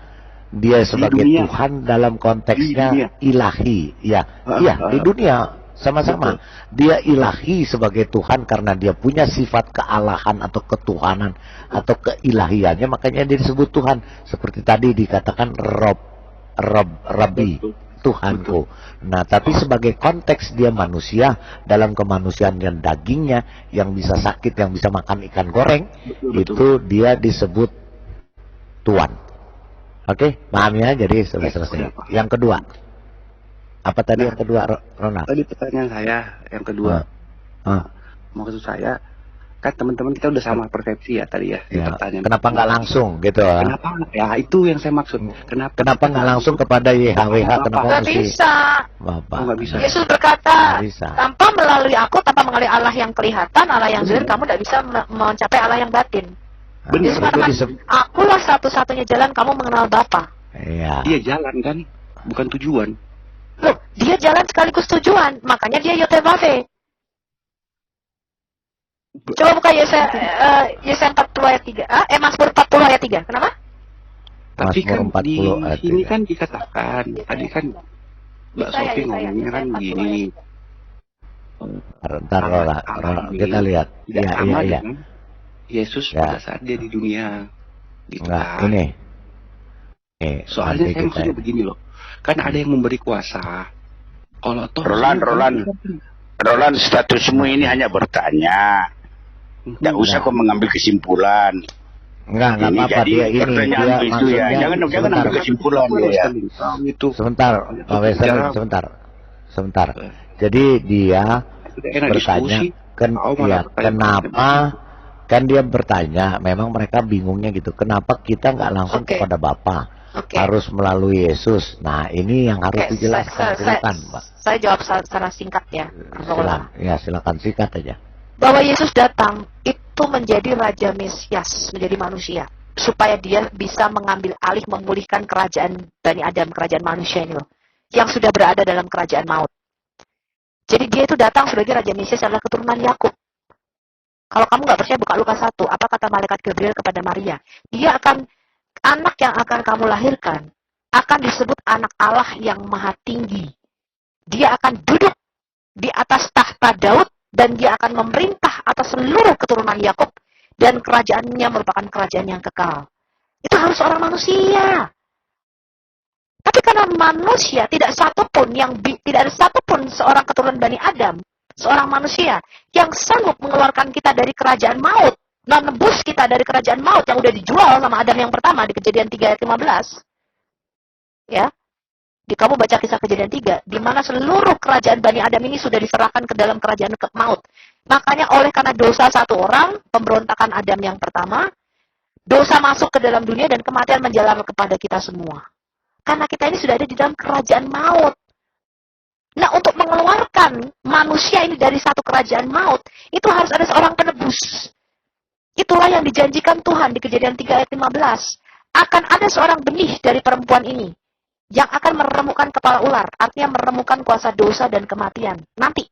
C: dia sebagai
B: dunia.
C: Tuhan dalam
B: Di dunia.
C: konteksnya ilahi. Ya, iya di dunia sama-sama. Dia ilahi sebagai Tuhan karena dia punya sifat kealahan atau ketuhanan atau keilahiannya, makanya dia disebut Tuhan. Seperti tadi dikatakan Rabbi. Tuhanku. Nah, tapi sebagai konteks dia manusia dalam kemanusiaan dan dagingnya yang bisa sakit, yang bisa makan ikan goreng, itu dia disebut Tuhan. Oke, paham ya? Jadi sudah selesai. Yang kedua, apa tadi yang kedua, Ronald?
B: Tadi pertanyaan saya yang kedua. Maksud saya, kan teman-teman kita udah sama persepsi ya tadi ya. Di
C: Ya,
B: pertanyaan.
C: kenapa nggak langsung gitu?
B: Kenapa? Ya itu yang saya maksud.
C: Kenapa nggak langsung kepada YHWH? Kenapa
A: Nggak
C: mesti
A: bisa.
C: Bapak?
B: nggak bisa.
A: Yesus berkata,
C: Nggak bisa.
A: tanpa melalui aku, tanpa melalui Allah yang kelihatan, Allah yang zahir, kamu tidak bisa mencapai Allah yang batin.
B: Benar,
A: Yesus mengatakan, akulah satu-satunya jalan kamu mengenal Bapa.
C: Iya.
B: Dia jalan kan, bukan tujuan.
A: Loh, dia jalan sekaligus tujuan, makanya dia Yotevave. Coba buka Yesaya 40 ayat 3. Mazmur 40 ayat 3. Kenapa?
B: Tapi kan
C: Mazmur
B: di
C: 40 ayat
B: sini
C: 3.
B: kan dikatakan, tadi kan Mbak
A: Yesaya,
B: Sofi
A: Yesaya,
B: ngomongnya kan
A: Yesaya 40
B: begini.
A: ayat
C: Ntar Rola, kita lihat.
B: Tidak
C: Iya,
B: sama
C: iya, iya.
B: dengan Yesus
C: Ya.
B: pada saat dia di dunia. Gitu
C: Enggak,
B: kan.
C: ini.
B: Soalnya
C: nanti
B: saya maksudnya begini loh. Kan ada yang memberi kuasa. Kalau toh
F: Roland, statusmu ini hanya bertanya. Tidak usah kau mengambil kesimpulan.
C: Enggak
F: Ini
C: apa-apa,
F: jadi
C: dia ini
F: pertanyaan
C: dia
F: itu ya.
C: maksudnya
F: Jangan
C: sebentar,
F: ambil kesimpulan ya.
B: itu
C: sebentar, Pak Westerling, sebentar. Jadi dia
B: enak
C: bertanya,
B: diskusi.
C: kenapa? Kan dia bertanya, memang mereka bingungnya gitu. Kenapa kita nggak langsung
A: Oke.
C: kepada Bapa?
A: Oke.
C: Harus melalui Yesus. Nah, ini yang harus
A: Oke,
C: dijelaskan. Silakan, Mbak.
A: Saya jawab secara singkat ya.
C: Silakan. Ya, silakan singkat aja.
A: Bahwa Yesus datang itu menjadi Raja Mesias, menjadi manusia, supaya dia bisa mengambil alih, memulihkan kerajaan Bani Adam, kerajaan manusia ini loh, yang sudah berada dalam kerajaan maut. Jadi dia itu datang sebagai Raja Mesias adalah keturunan Yakub. Kalau kamu nggak percaya, buka Lukas 1. Apa kata malaikat Gabriel kepada Maria? Anak yang akan kamu lahirkan akan disebut anak Allah yang maha tinggi. Dia akan duduk di atas tahta Daud dan dia akan memerintah atas seluruh keturunan Yakub dan kerajaannya merupakan kerajaan yang kekal. Itu harus orang manusia. Tapi karena manusia tidak ada satupun seorang keturunan Bani Adam, seorang manusia yang sanggup mengeluarkan kita dari kerajaan maut, menebus kita dari kerajaan maut yang udah dijual sama Adam yang pertama di Kejadian 3 ayat 15. Ya. Kamu baca kisah Kejadian 3, di mana seluruh kerajaan Bani Adam ini sudah diserahkan ke dalam kerajaan maut. Makanya karena dosa satu orang, pemberontakan Adam yang pertama, dosa masuk ke dalam dunia dan kematian menjalar kepada kita semua. Karena kita ini sudah ada di dalam kerajaan maut. Nah, untuk mengeluarkan manusia ini dari satu kerajaan maut, itu harus ada seorang penebus. Itulah yang dijanjikan Tuhan di Kejadian 3 ayat 15. Akan ada seorang benih dari perempuan ini yang akan meremukkan kepala ular, artinya meremukkan kuasa dosa dan kematian. Nanti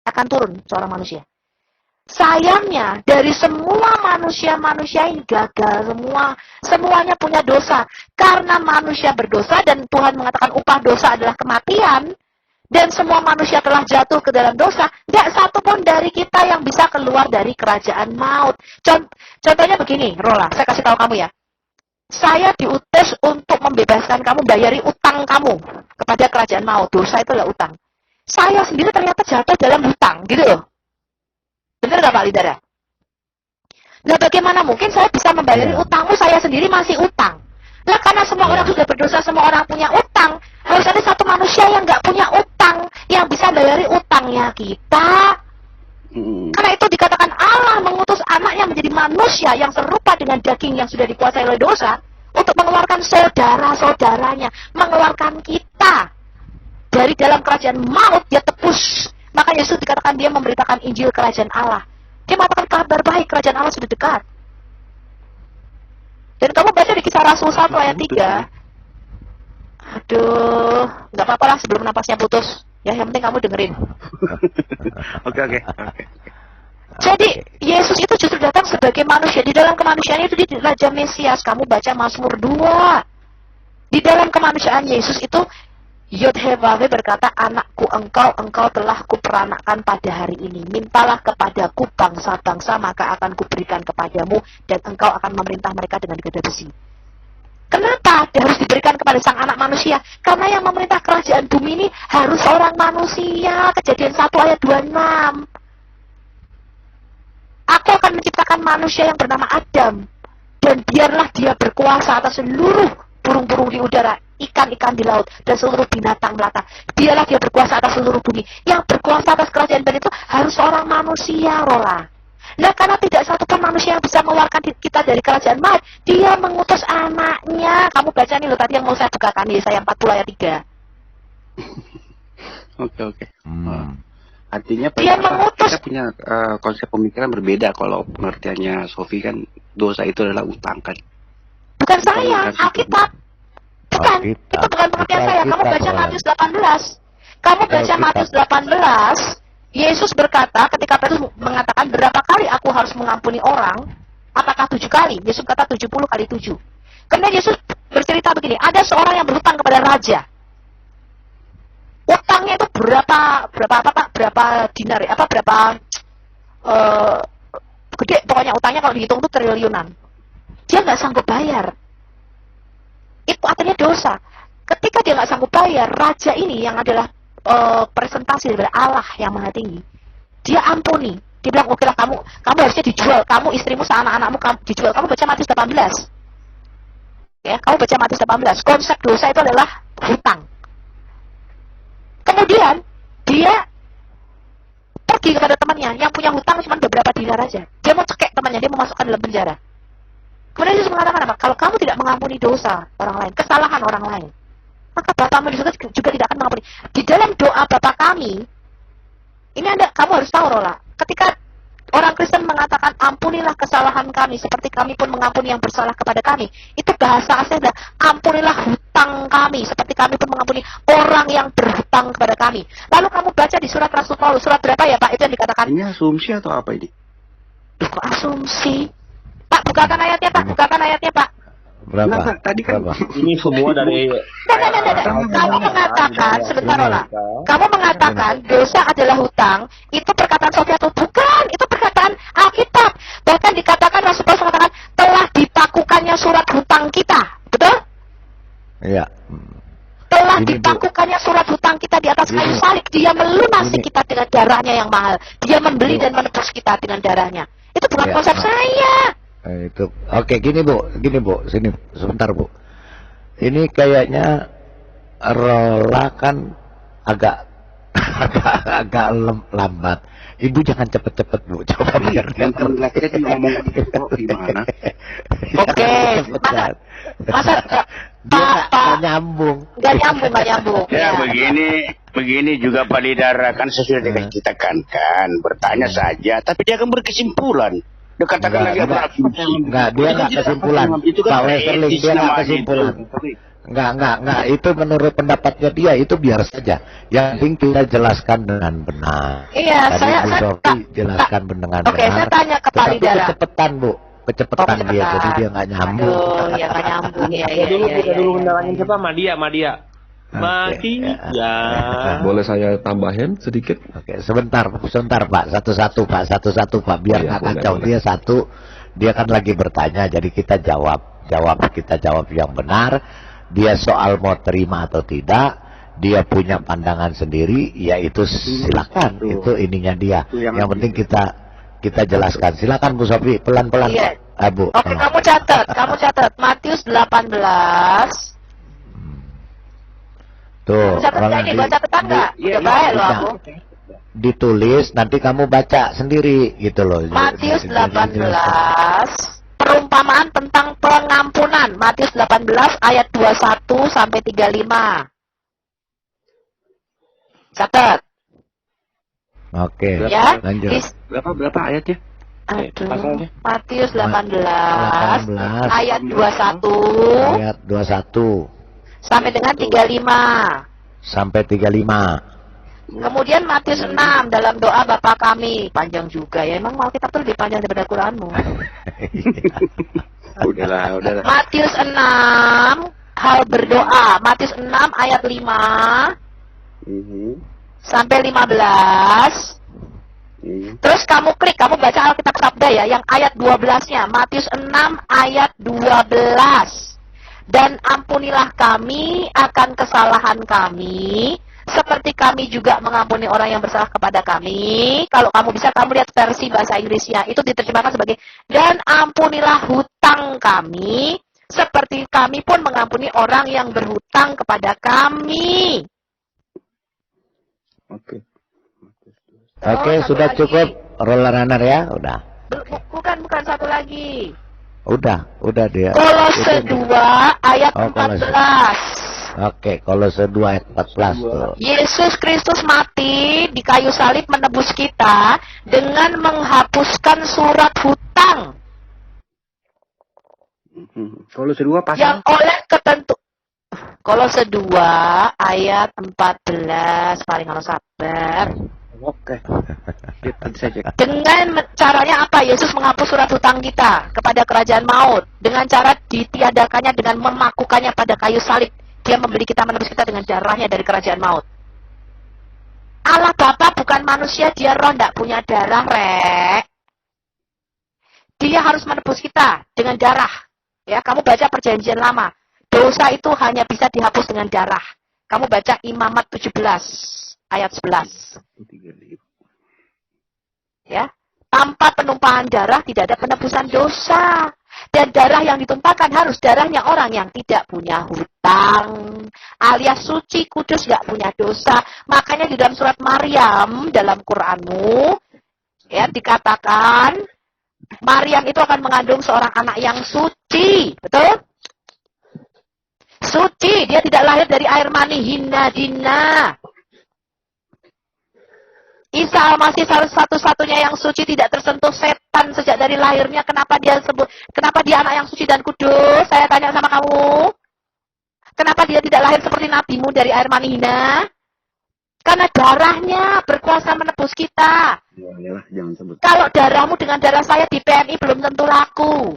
A: akan turun seorang manusia. Sayangnya, dari semua manusia-manusia ini gagal semua. Semuanya punya dosa. Karena manusia berdosa dan Tuhan mengatakan upah dosa adalah kematian, dan semua manusia telah jatuh ke dalam dosa, tidak satu pun dari kita yang bisa keluar dari kerajaan maut. Contohnya begini, Rola, saya kasih tahu kamu ya. Saya diutus untuk membebaskan kamu, bayari utang kamu kepada kerajaan maut. Dosa itu adalah utang. Saya sendiri ternyata jatuh dalam hutang, gitu loh. Benar nggak Pak Lidara? Nah, bagaimana mungkin saya bisa membayari utangmu, saya sendiri masih utang? Nah, karena semua orang sudah berdosa, semua orang punya utang, harus ada satu manusia yang nggak punya utang, yang bisa bayari utangnya kita. Karena itu dikatakan Allah mengutus anaknya menjadi manusia yang serupa dengan daging yang sudah dikuasai oleh dosa, untuk mengeluarkan saudara-saudaranya, mengeluarkan kita dari dalam kerajaan maut, dia tebus. Maka Yesus dikatakan dia memberitakan Injil kerajaan Allah. Dia mengatakan kabar baik kerajaan Allah sudah dekat. Dan kamu baca di Kisah Rasul 1 ayat 3. Aduh, nggak apa-apa lah sebelum napasnya putus. Ya, yang penting kamu dengerin.
B: Oke.
A: Jadi, Yesus itu justru datang sebagai manusia. Di dalam kemanusiaan itu dia Raja Mesias. Kamu baca Mazmur 2. Di dalam kemanusiaan Yesus itu Yod-Heh-Vaveh berkata, anakku engkau telah kuperanakkan pada hari ini. Mintalah kepadaku bangsa-bangsa, maka akan kuberikan kepadamu, dan engkau akan memerintah mereka dengan gada besi. Kenapa dia harus diberikan kepada sang anak manusia? Karena yang memerintah kerajaan bumi ini harus orang manusia. Kejadian 1 ayat 26. Aku akan menciptakan manusia yang bernama Adam, dan biarlah dia berkuasa atas seluruh burung-burung di udara, ikan-ikan di laut, dan seluruh binatang melata. Biarlah dia berkuasa atas seluruh bumi. Yang berkuasa atas kerajaan bumi itu harus seorang manusia, Rola. Nah, karena tidak satu pun manusia yang bisa mengeluarkan kita dari kerajaan maut, dia mengutus anaknya. Kamu baca nih loh tadi yang mau saya bukakan, Yesaya 40 ayat 3.
B: Oke. Artinya
A: dia mengutus.
B: Kita punya konsep pemikiran berbeda. Kalau pengertiannya Sofi kan dosa itu adalah utang kan.
A: Bukan saya, Alkitab. Bukan, itu bukan pengertian saya. Kamu baca Matius 18. Kamu baca Matius 18. Yesus berkata, ketika Petrus mengatakan berapa kali aku harus mengampuni orang, apakah 7 kali? Yesus kata 70 kali 7. Kemudian Yesus bercerita begini, ada seorang yang berhutang kepada raja. Utangnya itu berapa dinar ya? Gede pokoknya utangnya kalau dihitung itu triliunan. Dia nggak sanggup bayar. Itu artinya dosa. Ketika dia nggak sanggup bayar, raja ini yang adalah presentasi dari Allah yang Maha Tinggi, dia ampuni. Dia bilang, oke lah kamu harusnya dijual, kamu istrimu sama anak-anakmu kamu dijual. Kamu baca Matius 18. Ya, kamu baca Matius 18. Konsep dosa itu adalah hutang. Kemudian dia pergi kepada temannya yang punya hutang cuma beberapa dinar aja. Dia mau cekek temannya, dia mau masukkan dalam penjara. Kemudian Yesus mengatakan apa? Kalau kamu tidak mengampuni dosa orang lain, kesalahan orang lain, maka Bapamu di surga juga tidak akan mengampuni. Di dalam doa Bapa kami, ini kamu harus tahu, Rola, ketika orang Kristen mengatakan ampunilah kesalahan kami seperti kami pun mengampuni yang bersalah kepada kami, itu bahasa aslinya ampunilah hutang kami seperti kami pun mengampuni orang yang berhutang kepada kami. Lalu kamu baca di surat Rasul Paulus, surat berapa ya Pak? Itu yang dikatakan.
B: Ini asumsi atau apa ini?
A: Kok asumsi? Pak, bukakan ayatnya Pak.
C: Berapa?
B: Nah, tadi kan
H: ini semua dari
A: Kamu mengatakan, sebentar Rola. Kamu mengatakan dosa adalah hutang. Itu perkataan Sofia atau bukan? Itu perkataan Alkitab. Bahkan dikatakan Rasul Paulus mengatakan telah dipakukannya surat hutang kita. Betul?
C: Iya.
A: Telah dipakukannya surat hutang kita di atas kayu salib. Dia melunasi kita dengan darahnya yang mahal. Dia membeli dan menebus kita dengan darahnya. Itu bukan konsep saya.
C: Itu oke, gini bu, sini sebentar bu. Ini kayaknya Rola kan agak lambat. Ibu jangan cepet-cepet bu, coba biar
B: yang ngomong gitu gimana?
A: Oke, masa
C: Dia nggak nyambung.
A: Nggak nyambung.
F: Ya begini juga Pak Lidara kan sesudah diceritakan kan bertanya saja, tapi dia akan berkesimpulan. Dia katakan lagi apa?
C: Enggak, dia nggak kesimpulan. Pak Westerling dia nggak kesimpulan. Enggak. Itu menurut pendapatnya dia itu biar saja. Yang penting kita jelaskan dengan benar.
A: Iya,
C: Tadi Bu Sofi jelaskan dengan benar.
A: Oke, saya tanya ke Pak Lidara.
C: Kecepatan Bu, kecepatan dia, jadi dia nggak nyambung.
A: Aduh, ya nggak nyambung ya.
H: Dulu undangannya siapa? Madia.
I: Boleh saya tambahin sedikit?
C: Oke, sebentar Pak, satu-satu Pak, biar nggak kacau. Dia satu, dia kan lagi bertanya, jadi kita jawab yang benar. Dia soal mau terima atau tidak, dia punya pandangan sendiri, ya itu silakan, itu ininya dia. Yang penting kita jelaskan. Silakan Bu Sofi, pelan-pelan.
A: Iya.
C: Bu.
A: Oke, kamu catat Matius 18.
C: Tuh,
A: Catat ini, baca catatan nggak? Udah baik loh aku.
C: Ditulis, nanti kamu baca sendiri gitu loh.
A: Matius 18, perumpamaan tentang pengampunan. Matius 18 ayat 21 sampai 35. Catat.
C: Oke,
A: Ya.
C: lanjut.
B: Berapa ayatnya?
A: Aduh, Matius 18 ayat 21
C: Ayat 21
A: sampai dengan 35.
C: sampai 35.
A: Kemudian Matius 6 dalam doa Bapa kami. Panjang juga ya. Emang mau kitab tuh lebih panjang daripada Quranmu.
B: Udahlah.
A: Matius 6 hal berdoa. Matius 6 ayat 5 sampai 15. Terus kamu klik, kamu baca Alkitab Sabda ya, yang ayat 12-nya. Matius 6 ayat 12. Dan ampunilah kami akan kesalahan kami, seperti kami juga mengampuni orang yang bersalah kepada kami. Kalau kamu bisa, kamu lihat versi bahasa Inggrisnya. Itu diterjemahkan sebagai, dan ampunilah hutang kami, seperti kami pun mengampuni orang yang berhutang kepada kami.
C: Oke, sudah cukup roller runner ya, udah.
A: Bukan satu lagi.
C: Udah dia.
A: Kolose 2 ayat 14.
C: Oke, Kolose 2 ayat 14 tuh.
A: Yesus Kristus mati di kayu salib menebus kita dengan menghapuskan surat hutang.
B: Kolose 2 pasal
A: Yang oleh ketentu. Kolose 2 ayat 14, paling harus sabar.
B: Oke. Saya cek.
A: Dengan caranya apa? Yesus menghapus surat hutang kita kepada kerajaan maut. Dengan cara ditiadakannya dengan memakukannya pada kayu salib. Dia membeli kita, menebus kita dengan darahnya dari kerajaan maut. Allah Bapa bukan manusia, dia roh, tidak punya darah, rek. Dia harus menebus kita dengan darah. Ya, kamu baca perjanjian lama. Dosa itu hanya bisa dihapus dengan darah. Kamu baca Imamat 17 ayat 11. Ya, tanpa penumpahan darah tidak ada penebusan dosa. Dan darah yang ditumpahkan harus darahnya orang yang tidak punya hutang, alias suci, kudus, gak punya dosa. Makanya di dalam surat Maryam dalam Quranmu ya dikatakan Maryam itu akan mengandung seorang anak yang suci, betul? Suci, dia tidak lahir dari air mani hina dina. Isa Al-Masih satu-satunya yang suci, tidak tersentuh setan sejak dari lahirnya. Kenapa dia anak yang suci dan kudus? Saya tanya sama kamu. Kenapa dia tidak lahir seperti nabimu dari air mani hina? Karena darahnya berkuasa menebus kita.
B: Ya, jangan sebut.
A: Kalau darahmu dengan darah saya di PMI belum tentu laku.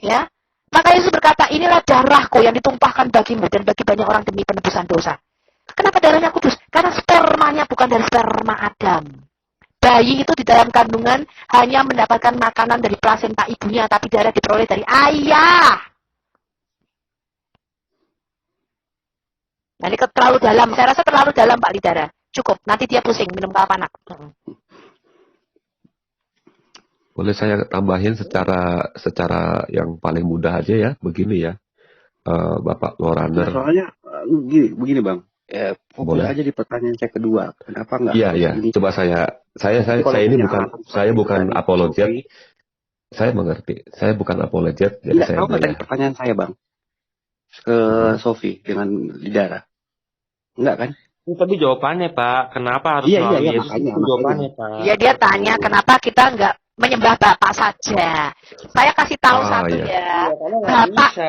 A: Ya. Maka Yesus berkata, inilah darahku yang ditumpahkan bagimu dan bagi banyak orang demi penebusan dosa. Kenapa darahnya kudus? Karena spermanya bukan dari sperma Adam. Bayi itu di dalam kandungan hanya mendapatkan makanan dari plasenta ibunya, tapi darah diperoleh dari ayah. Nah, ini terlalu dalam. Saya rasa terlalu dalam, Pak Lidara. Cukup. Nanti dia pusing minum kelapa anak.
I: Boleh saya tambahin secara yang paling mudah aja ya, begini ya, Bapak Loraner.
B: Soalnya begini Bang. Fokus aja di pertanyaan saya kedua. Kenapa enggak?
I: Iya. Coba saya ini bukan apologet. Saya mengerti. Saya bukan apologet, jadi
B: Enggak
I: saya
B: tahu nggak tadi
I: bilang.
B: pertanyaan saya bang ke Sofi dengan Lidara? Enggak kan?
H: Itu tadi jawabannya Pak. Kenapa harus
B: Iya,
H: melalui
B: iya,
H: Yesus?
B: makanya,
H: Itu jawabannya Pak.
A: Iya, dia tanya kenapa kita nggak menyembah Bapak saja. Saya kasih tahu
I: Ah,
A: satu
I: iya.
A: ya.
H: Karena nggak
A: Bapak
H: bisa.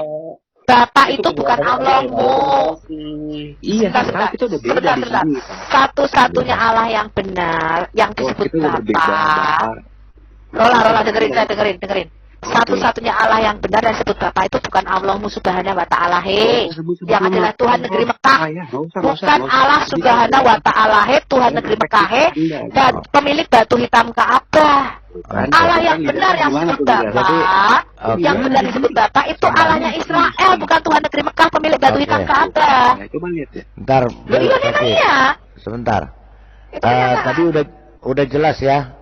A: Bapak itu bukan Allahmu.
B: Iya,
A: Sebentar,
B: sekarang kita udah beda
A: sebentar,
B: di
A: sebentar.
B: sini.
A: Satu-satunya Allah yang benar, yang
B: Oh,
A: disebut
B: kita udah beda,
A: Bapak.
B: Bapak.
A: Rola, dengerin, saya dengerin. Satu-satunya Allah yang benar dan disebut Bapak itu bukan Allahmu subhanahu wa ta'ala. Yang adalah Tuhan negeri Mekah. Bukan Allah subhanahu wa ta'ala, Tuhan negeri Mekah, dan pemilik batu hitam Ka'bah. Allah yang benar yang disebut Bapak, yang benar disebut Bapak itu Allahnya Israel, bukan Tuhan negeri Mekah, pemilik batu hitam Ka'bah.
B: Coba lihat ya.
C: Bentar,
A: Iya,
C: Sofi.
A: iya.
C: Sebentar.
A: Itu kenyataan.
C: Tadi udah jelas ya,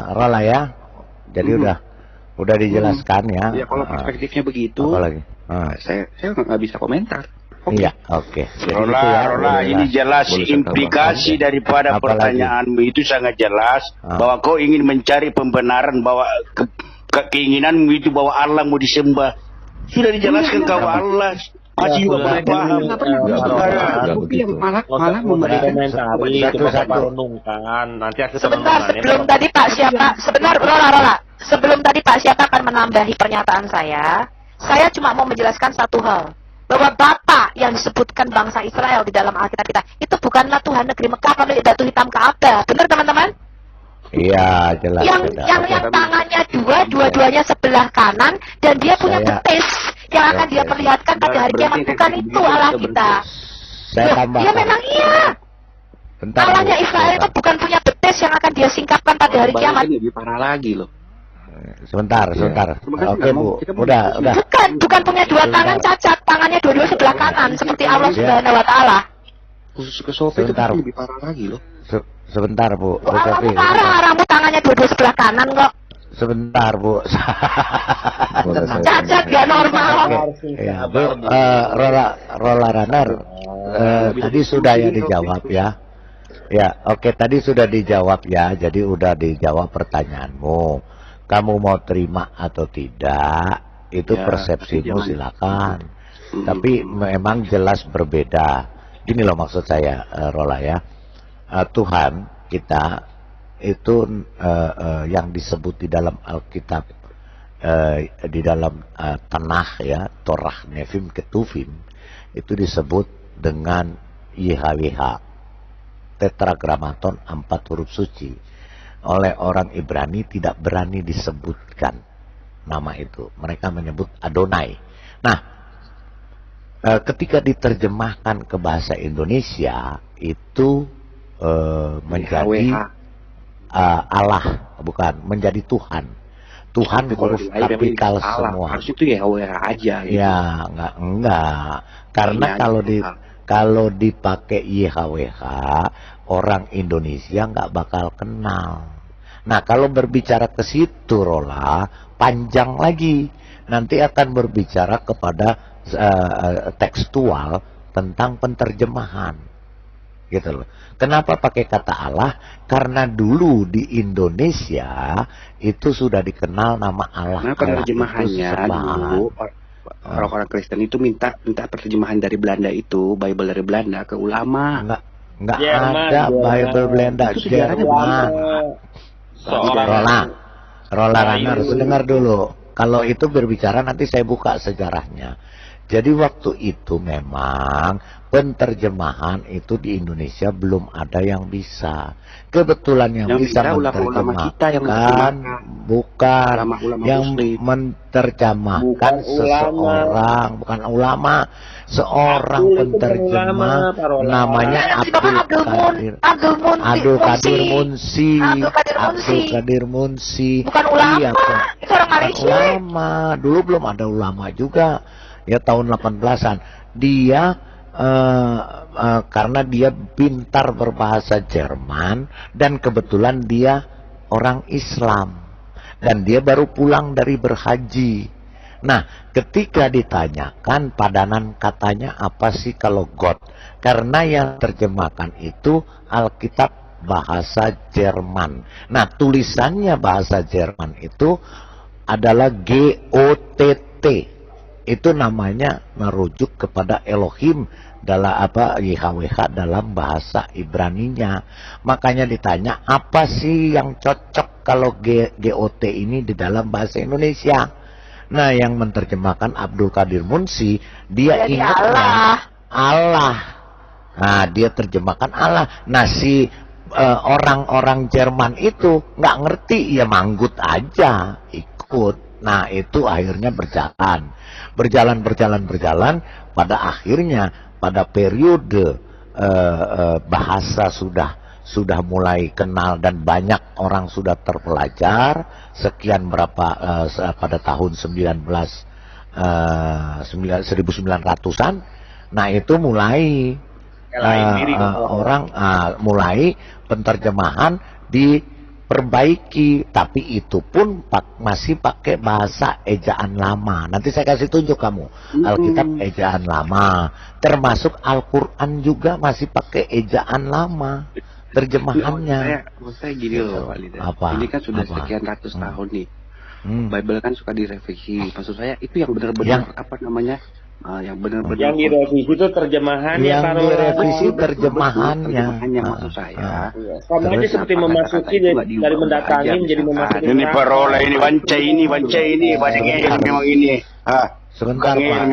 C: Rola ya. Jadi udah dijelaskan ya.
B: Ya kalau perspektifnya begitu,
C: Apa lagi?
B: saya nggak bisa komentar.
C: Iya, oke. Jadi
F: Rola,
C: itu ya,
F: Rola,
C: boleh
F: ini
C: lah.
F: jelas
I: Boleh saya
F: implikasi
I: tambahkan,
F: daripada
C: Apa
F: pertanyaanmu itu sangat jelas bahwa kau ingin mencari pembenaran bahwa keinginanmu itu bahwa Allah mau disembah. Sudah dijelaskan kau Allah. Masih juga belum paham.
I: Enggak begitu.
B: Malah
H: Memberikan
B: memberikan
H: komentari, cuma Bapak renungkan. Nanti hasil
A: Sebentar,
H: renungannya
A: sebelum
H: Bapak-
A: tadi Pak siapa, sebentar, Rola. Sebelum tadi Pak siapa akan menambahi pernyataan saya cuma mau menjelaskan satu hal. Bahwa Bapak yang disebutkan bangsa Israel di dalam Alkitab kita, itu bukanlah Tuhan negeri Mekah, pemilik batu hitam Ka'bah. Benar teman-teman?
C: Iya, jelas.
A: Yang tangannya dua-duanya sebelah kanan, dan dia punya
C: Saya-
A: betis yang akan dia perlihatkan pada hari kiamat. Bukan itu Allah kita.
C: Saya tambah.
A: Ya memang iya.
C: Bentar,
A: Allahnya
C: Bu.
A: Israel itu bukan punya betis yang akan dia singkapkan pada hari kiamat.
B: Lebih parah lagi loh.
C: Sebentar. Oke, Bu. Udah.
A: Bukan punya dua tangan cacat, tangannya dua-dua sebelah kanan seperti Allah Subhanahu wa taala.
B: Khusus ke Sofi itu
C: Sebentar.
B: lebih parah lagi loh.
C: Sebentar, Bu. Bu
A: Allahmu
C: Sofi.
A: parah, Allahmu tangannya dua-dua sebelah kanan kok.
C: Sebentar, Bu.
I: Boleh saya
A: Cacat gak normal.
C: Oke. Ya, Bu, Rola Runner, tadi sudah ya dijawab ya. Ya, oke, tadi sudah dijawab ya. Jadi udah dijawab pertanyaanmu. Kamu mau terima atau tidak, itu
B: Ya,
C: persepsimu
B: tapi
C: silakan. Tapi memang jelas berbeda. Gini loh maksud saya, Rola ya. Tuhan kita itu yang disebut di dalam Alkitab, di dalam Tanakh ya, Torah, Nevim, Ketuvim, itu disebut dengan YHWH, Tetragrammaton, 4 huruf suci. Oleh orang Ibrani tidak berani disebutkan nama itu. Mereka menyebut Adonai. Nah, ketika diterjemahkan ke bahasa Indonesia itu menjadi Allah, bukan, menjadi Tuhan. Tuhan huruf kapital semua.
B: Harus itu ya WH aja. Gitu.
C: Ya, enggak. Karena kalau dipakai YHWH, orang Indonesia nggak bakal kenal. Nah, kalau berbicara ke situ, Rola, panjang lagi. Nanti akan berbicara kepada tekstual tentang penterjemahan. Gitu loh. Kenapa pakai kata Allah? Karena dulu di Indonesia itu sudah dikenal nama Allah.
B: Nah, penerjemahannya dulu orang-orang Kristen itu minta penerjemahan dari Belanda itu, Bible dari Belanda ke ulama.
C: Enggak ada Bible Belanda, Jerman. Rola Runner, dengar dulu. Kalau itu berbicara nanti saya buka sejarahnya. Jadi waktu itu memang penterjemahan itu di Indonesia belum ada yang bisa. Kebetulan yang bisa menerjemahkan bukan yang menerjemahkan seseorang, bukan ulama, seorang penterjemah namanya Abdul Qadir Munsi.
A: Bukan ulama,
C: Iya,
A: itu orang Malaysia.
C: Ulama, dulu belum ada ulama juga. Ya tahun 18-an. Dia karena dia pintar berbahasa Jerman dan kebetulan dia orang Islam dan dia baru pulang dari berhaji. Nah, ketika ditanyakan padanan katanya apa sih kalau God? Karena yang terjemahkan itu Alkitab bahasa Jerman. Nah, tulisannya bahasa Jerman itu adalah GOTT. Itu namanya merujuk kepada Elohim dalam YHWH dalam bahasa Ibraninya. Makanya ditanya, apa sih yang cocok kalau GOT ini di dalam bahasa Indonesia? Nah, yang menerjemahkan Abdul Qadir Munsi, dia ingatkan Allah. Nah, dia terjemahkan Allah. Nah, si orang-orang Jerman itu nggak ngerti, ya manggut aja, ikut. Nah, itu akhirnya berjalan. Pada akhirnya, pada periode bahasa sudah mulai kenal dan banyak orang sudah terpelajar, sekian berapa pada tahun 1900-an. Nah, itu mulai orang mulai penterjemahan diperbaiki, tapi itu pun masih pakai bahasa ejaan lama. Nanti saya kasih tunjuk kamu Alkitab ejaan lama, termasuk Al-Quran juga masih pakai ejaan lama terjemahannya.
B: Maksud saya gini loh, Pak Lida. Ini kan sudah sekian ratus tahun nih. Bible kan suka direvisi. Maksud saya itu yang benar-benar yang benar-benar
H: yang direvisi itu terjemahannya,
C: yang direvisi terjemahannya
B: maksud saya.
H: Sama aja seperti memasuki dari mendatangi menjadi memasuki.
F: Ini parola ini banca ini banyak memang ini.
C: Sebentar Pak,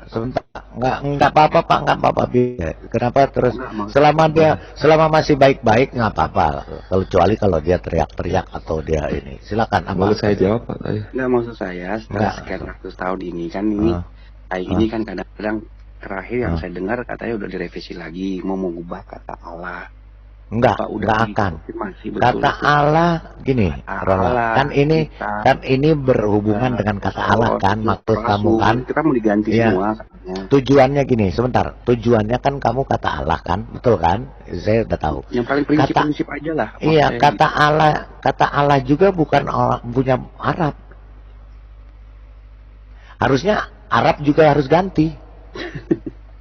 C: sebentar. Enggak apa-apa Pak, enggak apa-apa. Kenapa terus selama masih baik-baik enggak apa-apa. Kecuali kalau dia teriak-teriak atau dia ini. Silakan.
I: Boleh saya jawab Pak?
B: Enggak, maksud saya setelah sekian ratus tahun ini kan ini kan kadang-kadang terakhir yang saya dengar katanya udah direvisi lagi, mau mengubah kata Allah.
C: Enggak akan. Kata Allah gini, Allah, kan ini berhubungan dengan kata Allah kan, maksud kamu kan?
B: Itu kan mau diganti semua.
C: Tujuannya gini, sebentar. Tujuannya kan kamu kata Allah kan, betul kan? Saya udah tahu.
B: Yang paling prinsip aja lah.
C: Iya, kata Allah juga bukan punya Arab. Harusnya Arab juga harus ganti.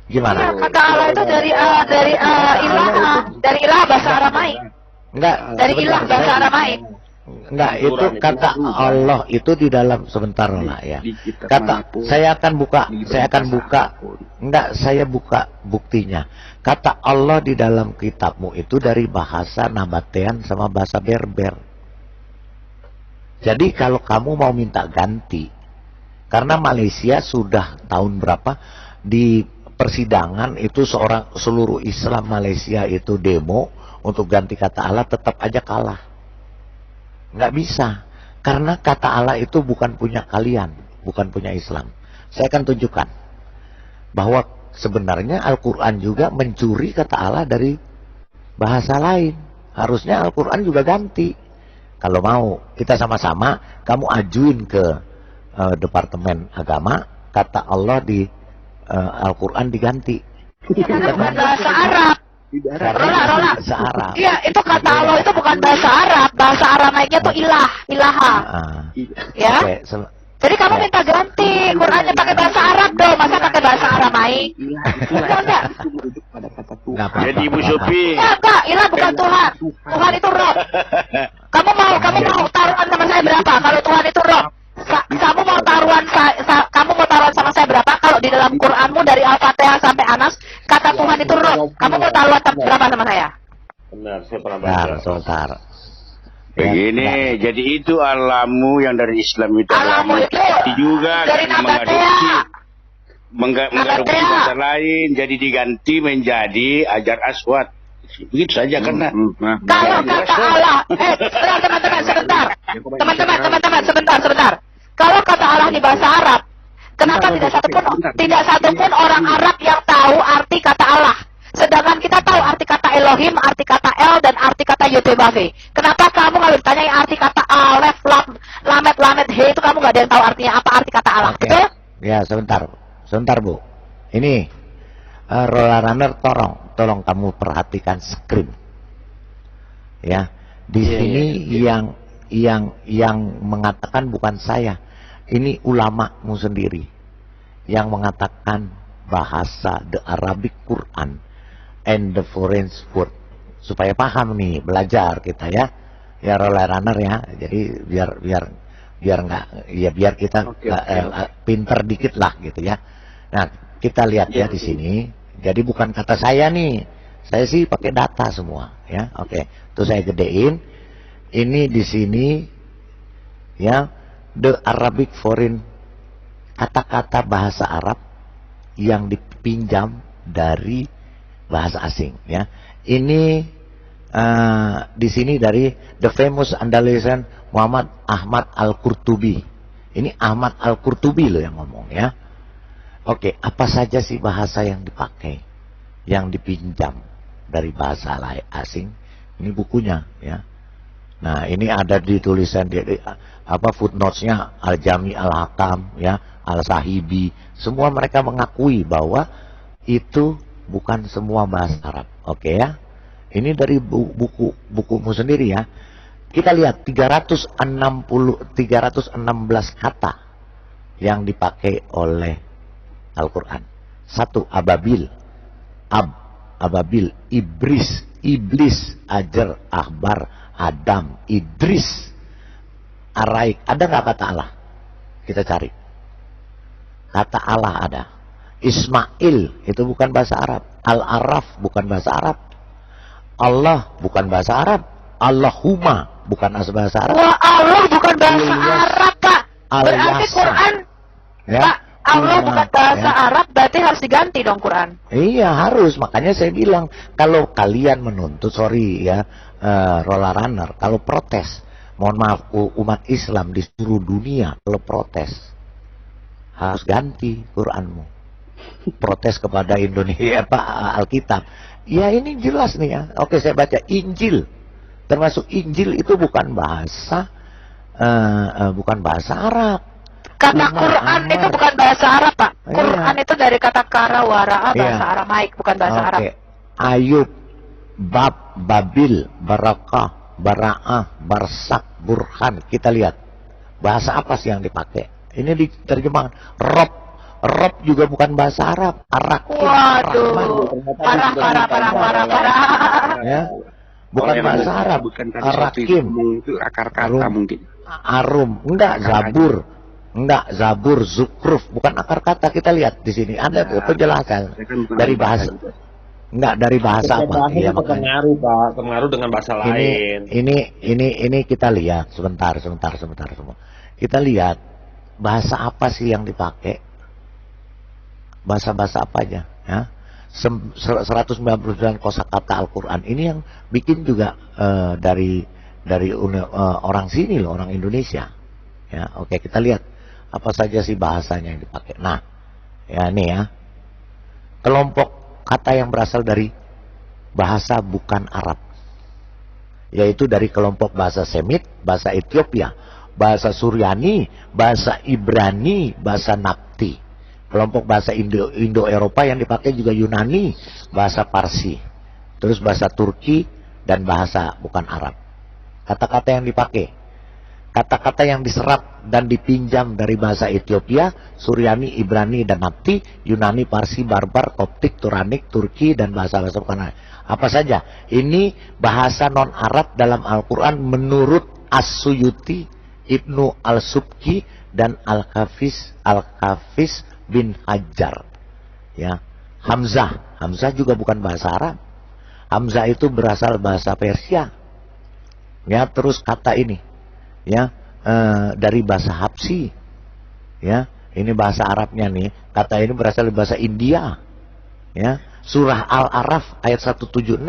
C: Gimana?
A: Ya, kata Allah itu dari ilah bahasa Aramaik.
C: Enggak.
A: Dari ilah bahasa Aramaik.
C: Enggak, itu kata Allah itu di dalam sebentar lah ya. Saya akan buka. Enggak, saya buka buktinya. Kata Allah di dalam kitabmu itu dari bahasa Nabatean sama bahasa Berber. Jadi kalau kamu mau minta ganti, karena Malaysia sudah tahun berapa di persidangan itu seluruh Islam Malaysia itu demo untuk ganti kata Allah, tetap aja kalah. Nggak bisa. Karena kata Allah itu bukan punya kalian, bukan punya Islam. Saya akan tunjukkan bahwa sebenarnya Al-Quran juga mencuri kata Allah dari bahasa lain. Harusnya Al-Quran juga ganti. Kalau mau, kita sama-sama, kamu ajuin ke Departemen Agama, kata Allah di Al-Quran diganti.
A: Bahasa Arab. Rola.
C: Bahasa Arab.
A: Iya, itu kata Allah itu bukan bahasa Arab. Bahasa Aramaiknya tuh ilaha. Ya. Jadi kamu minta ganti Qurannya pakai bahasa Arab dong, masa pakai bahasa Aramaik? Enggak.
F: Jadi Ibu Sophie.
A: Enggak, ilah bukan Tuhan. Tuhan itu Roh. Kamu mau taruhan sama saya berapa? Kalau Tuhan itu Roh. Kamu mau taruhan sama saya berapa? Kalau di dalam Quranmu dari Al-Fatihah sampai Anas kata Tuhan itu Roh, kamu mau taruhan berapa sama saya?
H: Benar, saya pernah baca.
C: Sebentar.
F: Begini, jadi itu Allahmu yang dari Islam itu.
A: Allahmu itu
F: juga
A: dari
F: mengadopsi bahasa lain, jadi diganti menjadi Hajar Aswad. Begitu saja karena
A: kalau kata Allah, teman-teman sebentar. Teman-teman sebentar. Kalau kata Allah di bahasa Arab, kenapa tidak satupun orang Arab yang tahu arti kata Allah? Sedangkan kita tahu arti kata Elohim, arti kata El, dan arti kata Yotebave. Kenapa kamu nggak ditanya arti kata Alef, Lamet, He itu kamu nggak ada yang tahu artinya apa arti kata Allah? Betul?
C: Ya, sebentar Bu. Ini Roller Runner, tolong kamu perhatikan screen. Ya, di sini yang mengatakan bukan saya. Ini ulamamu sendiri yang mengatakan bahasa the Arabic Quran and the foreign word, supaya paham nih, belajar kita ya Roller Runner ya. Jadi biar biar nggak, ya biar kita pinter dikit lah gitu ya. Nah, kita lihat ya di sini. Jadi bukan kata saya nih, saya sih pakai data semua ya. Oke, tuh saya gedein. Ini di sini ya, the Arabic foreign, kata-kata bahasa Arab yang dipinjam dari bahasa asing ya. Ini di sini dari the famous Andalusian Muhammad Ahmad Al-Qurtubi. Ini Ahmad Al-Qurtubi loh yang ngomong ya. Oke, apa saja sih bahasa yang dipakai, yang dipinjam dari bahasa asing? Ini bukunya ya. Nah, ini ada di tulisan di apa footnotes-nya Al-Jami Al-Hakam ya, Al-Sahibi. Semua mereka mengakui bahwa itu bukan semua bahasa Arab. Oke ya. Ini dari bukumu sendiri ya. Kita lihat 316 kata yang dipakai oleh Al-Quran. 1. Ababil, ababil, iblis, ajar, ahbar, Adam, Idris, Araik. Ada nggak kata Allah? Kita cari. Kata Allah ada. Ismail itu bukan bahasa Arab. Al-Araf bukan bahasa Arab. Allah bukan bahasa Arab. Allahumma bukan bahasa Arab.
A: Wah, Allah bukan bahasa Arab, Pak. Berarti Quran,
C: ya?
A: Pak, Allah bukan bahasa Arab, berarti harus diganti dong Quran.
C: Iya harus, makanya saya bilang kalau kalian menuntut, sorry ya, roller runner, kalau protes, mohon maaf, umat Islam di seluruh dunia kalau protes harus ganti Quranmu. Protes kepada Indonesia Pak Alkitab. Ya ini jelas nih ya. Oke, saya baca Injil. Termasuk Injil itu bukan bahasa Arab.
A: Kata Quran itu bukan bahasa Arab, Pak. Quran itu dari kata karawara, bahasa Aramaik, bukan bahasa Arab.
C: Ayub, Bab, Babil, Barakah, Bara'ah, Barsak, Burhan. Kita lihat bahasa apa sih yang dipakai. Ini diterjemahkan Rob. Rob juga bukan bahasa Arab. Arakim.
A: Waduh, parah.
C: Ya. Bukan bahasa Arab. Arakim.
B: Itu akar kata mungkin.
C: Arum. Enggak, Zabur. Enggak, Zabur, Zukruf. Bukan akar kata. Kita lihat di sini ada penjelasan dari bahasa. Enggak, dari bahasa apa?
H: Iya, pengaruh, Pak. Pengaruh dengan bahasa lain.
C: Ini kita lihat sebentar semua. Kita lihat bahasa apa sih yang dipakai? Bahasa-bahasa apa aja ya? 199 kosakata Al-Quran ini yang bikin juga dari orang sini loh, orang Indonesia ya. Oke, kita lihat apa saja sih bahasanya yang dipakai. Nah ya ini ya, kelompok kata yang berasal dari bahasa bukan Arab, yaitu dari kelompok bahasa Semit, bahasa Ethiopia, bahasa Suryani, bahasa Ibrani, bahasa Napti. Kelompok bahasa Indo-Eropa yang dipakai juga Yunani, bahasa Parsi, terus bahasa Turki, dan bahasa bukan Arab. Kata-kata yang dipakai, kata-kata yang diserap dan dipinjam dari bahasa Ethiopia, Suryani, Ibrani, dan Napti, Yunani, Parsi, Barbar, Koptik, Turanik, Turki, dan bahasa-bahasa bukan Arab. Apa saja? Ini bahasa non-Arab dalam Al-Quran menurut As-Suyuti, Ibnu Al-Subki, dan Al-Hafiz bin Hajar ya. Hamzah juga bukan bahasa Arab. Hamzah itu berasal bahasa Persia ya. Terus kata ini ya dari bahasa Habsi ya. Ini bahasa Arabnya nih. Kata ini berasal dari bahasa India ya. Surah Al-Araf ayat 176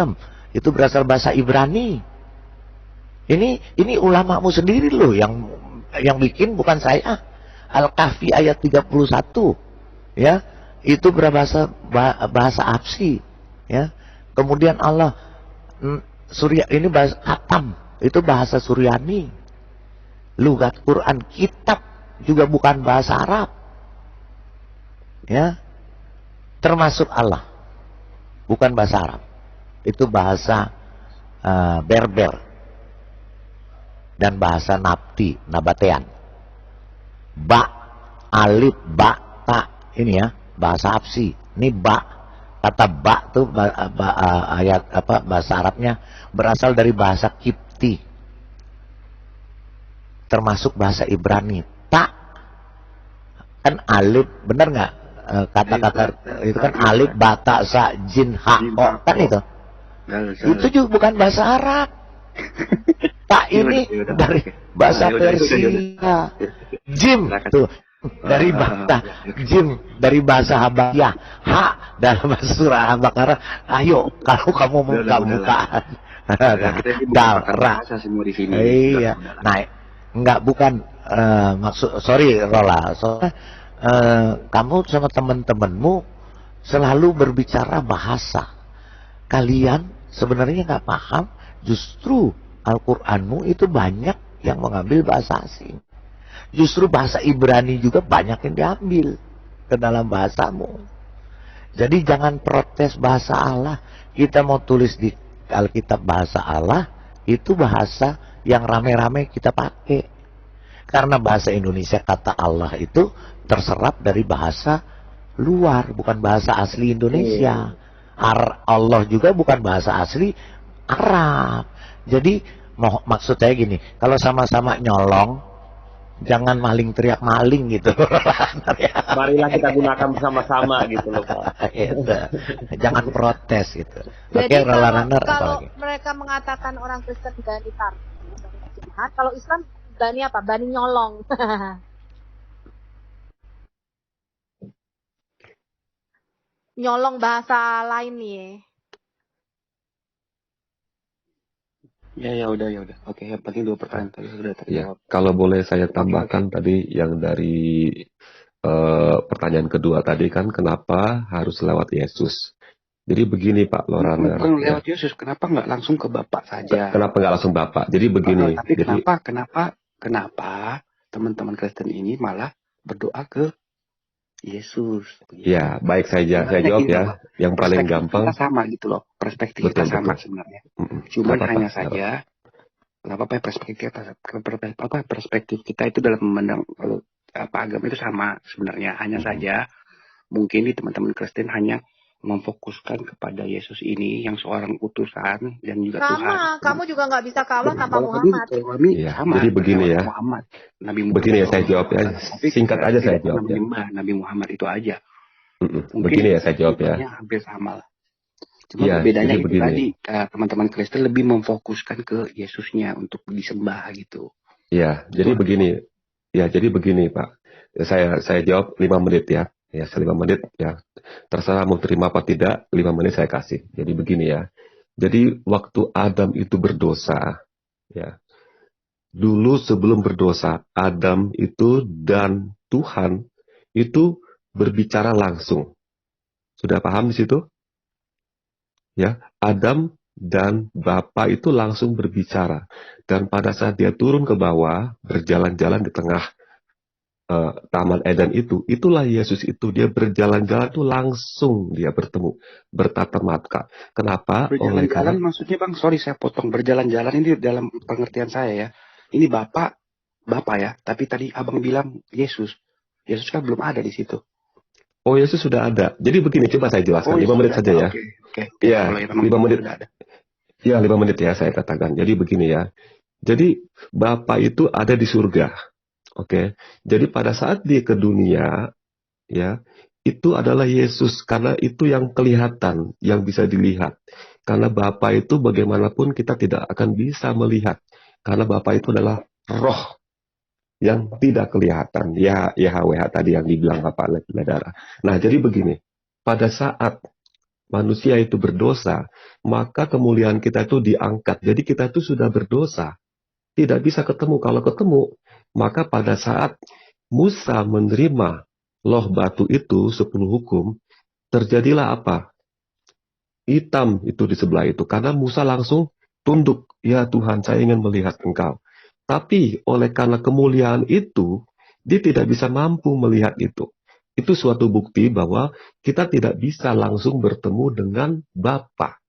C: itu berasal bahasa Ibrani. Ini ulamamu sendiri loh yang bikin, bukan saya. Al-Kahfi ayat 31 ya, itu berbahasa bahasa Habsi ya. Kemudian Allah Surya ini bahasa Katam, itu bahasa Suryani. Lugat Quran kitab juga bukan bahasa Arab ya. Termasuk Allah bukan bahasa Arab, itu bahasa Berber dan bahasa Nabatean. Ba, alif, ba, ta, ini ya bahasa Habsi. Ini ba, kata ba tuh ayat apa bahasa Arabnya berasal dari bahasa Kipti. termasuk bahasa Ibrani. Tak kan alif, benar nggak? Kata-kata itu kan alif, bata, sa, jin, ha, o, kan itu. Itu juga bukan bahasa Arab. Tak ini dari bahasa Persia. Jim tuh dari bahasa Jim, dari bahasa Habasyah. Ha dalam bahasa surah Al-Baqarah. Ayo kalau kamu muka-mukaan. Darah. Iya. Nah, enggak bukan maksud, sorry Rola. Soalnya kamu sama teman-temanmu selalu berbicara bahasa. Kalian sebenarnya nggak paham, justru Al-Quranmu itu banyak yang mengambil bahasa asing. Justru bahasa Ibrani juga banyak yang diambil ke dalam bahasamu. Jadi jangan protes bahasa Allah. Kita mau tulis di Alkitab bahasa Allah, itu bahasa yang rame-rame kita pakai. Karena bahasa Indonesia kata Allah itu terserap dari bahasa luar, bukan bahasa asli Indonesia. Allah juga bukan bahasa asli Arab. Jadi maksud saya gini, kalau sama-sama nyolong, jangan maling teriak maling gitu.
H: Marilah kita gunakan bersama-sama gitu loh.
C: Gitu. Jangan protes gitu.
E: Jadi
C: Oke,
E: kalau mereka mengatakan orang Kristen bani tar, kalau Islam bani apa? Bani nyolong. Nyolong bahasa lain nih.
B: Ya udah. Oke, yang penting 2 pertanyaan tadi sudah terjawab.
I: Ya, kalau boleh saya tambahkan tadi yang dari pertanyaan kedua tadi kan, kenapa harus lewat Yesus? Jadi begini Pak Loraner.
B: Bukan lewat Yesus, kenapa nggak langsung ke Bapak saja?
I: Kenapa nggak langsung Bapak? Jadi begini.
B: Tapi kenapa teman-teman Kristen ini malah berdoa ke Yesus? Begitu.
I: Ya, baik saya jawab ya. Yang paling gampang.
B: Kita sama gitu loh. Perspektif kita sama sebenarnya. Cuman hanya saja, perspektif kita itu dalam memandang agama itu sama sebenarnya. Hanya saja mungkin di teman-teman Kristen hanya memfokuskan kepada Yesus ini yang seorang utusan dan juga Tuhan.
E: Sama, kamu juga nggak bisa kalah tanpa Muhammad.
I: Ya, sama. Jadi begini ya.
B: Muhammad.
I: Begini ya saya jawab ya. Singkat aja saya jawab ya.
B: Nabi Muhammad itu aja.
I: Begini ya saya jawab ya.
B: Hampir sama lah. Cuma bedanya itu tadi teman-teman Kristen lebih memfokuskan ke Yesusnya untuk disembah gitu.
I: Ya, jadi begini. Ya, jadi begini Pak. Saya jawab 5 menit ya. Ya, 5 menit ya. Terserah mau terima apa tidak, 5 menit saya kasih. Jadi begini ya. Jadi waktu Adam itu berdosa, ya. Dulu sebelum berdosa, Adam itu dan Tuhan itu berbicara langsung. Sudah paham di situ? Ya, Adam dan Bapa itu langsung berbicara. Dan pada saat dia turun ke bawah, berjalan-jalan di tengah Taman Eden itu, itulah Yesus itu. Dia berjalan-jalan tuh langsung dia bertemu, bertatap muka. Kenapa?
B: Berjalan-jalan maksudnya Bang, sorry saya potong. Berjalan-jalan ini dalam pengertian saya ya. Ini Bapak ya. Tapi tadi Abang bilang Yesus. Yesus kan belum ada di situ.
I: Oh, Yesus sudah ada. Jadi begini, coba saya jelaskan. 5 menit saja ya.
B: Oke.
I: Ya, 5 menit. Ya, 5 menit ya saya katakan. Jadi begini ya. Jadi Bapa itu ada di surga. Oke. Jadi pada saat dia ke dunia, ya, itu adalah Yesus. Karena itu yang kelihatan, yang bisa dilihat. Karena Bapa itu bagaimanapun kita tidak akan bisa melihat. Karena Bapa itu adalah roh yang tidak kelihatan. Ya, YHWH tadi yang dibilang Bapak Ledara. Nah, jadi begini. Pada saat manusia itu berdosa, maka kemuliaan kita itu diangkat. Jadi kita itu sudah berdosa. Tidak bisa ketemu. Kalau ketemu, maka pada saat Musa menerima loh batu itu, 10 hukum, terjadilah apa? Hitam itu di sebelah itu. Karena Musa langsung tunduk. Ya Tuhan, saya ingin melihat Engkau. Tapi oleh karena kemuliaan itu, dia tidak bisa mampu melihat itu. Itu suatu bukti bahwa kita tidak bisa langsung bertemu dengan Bapa.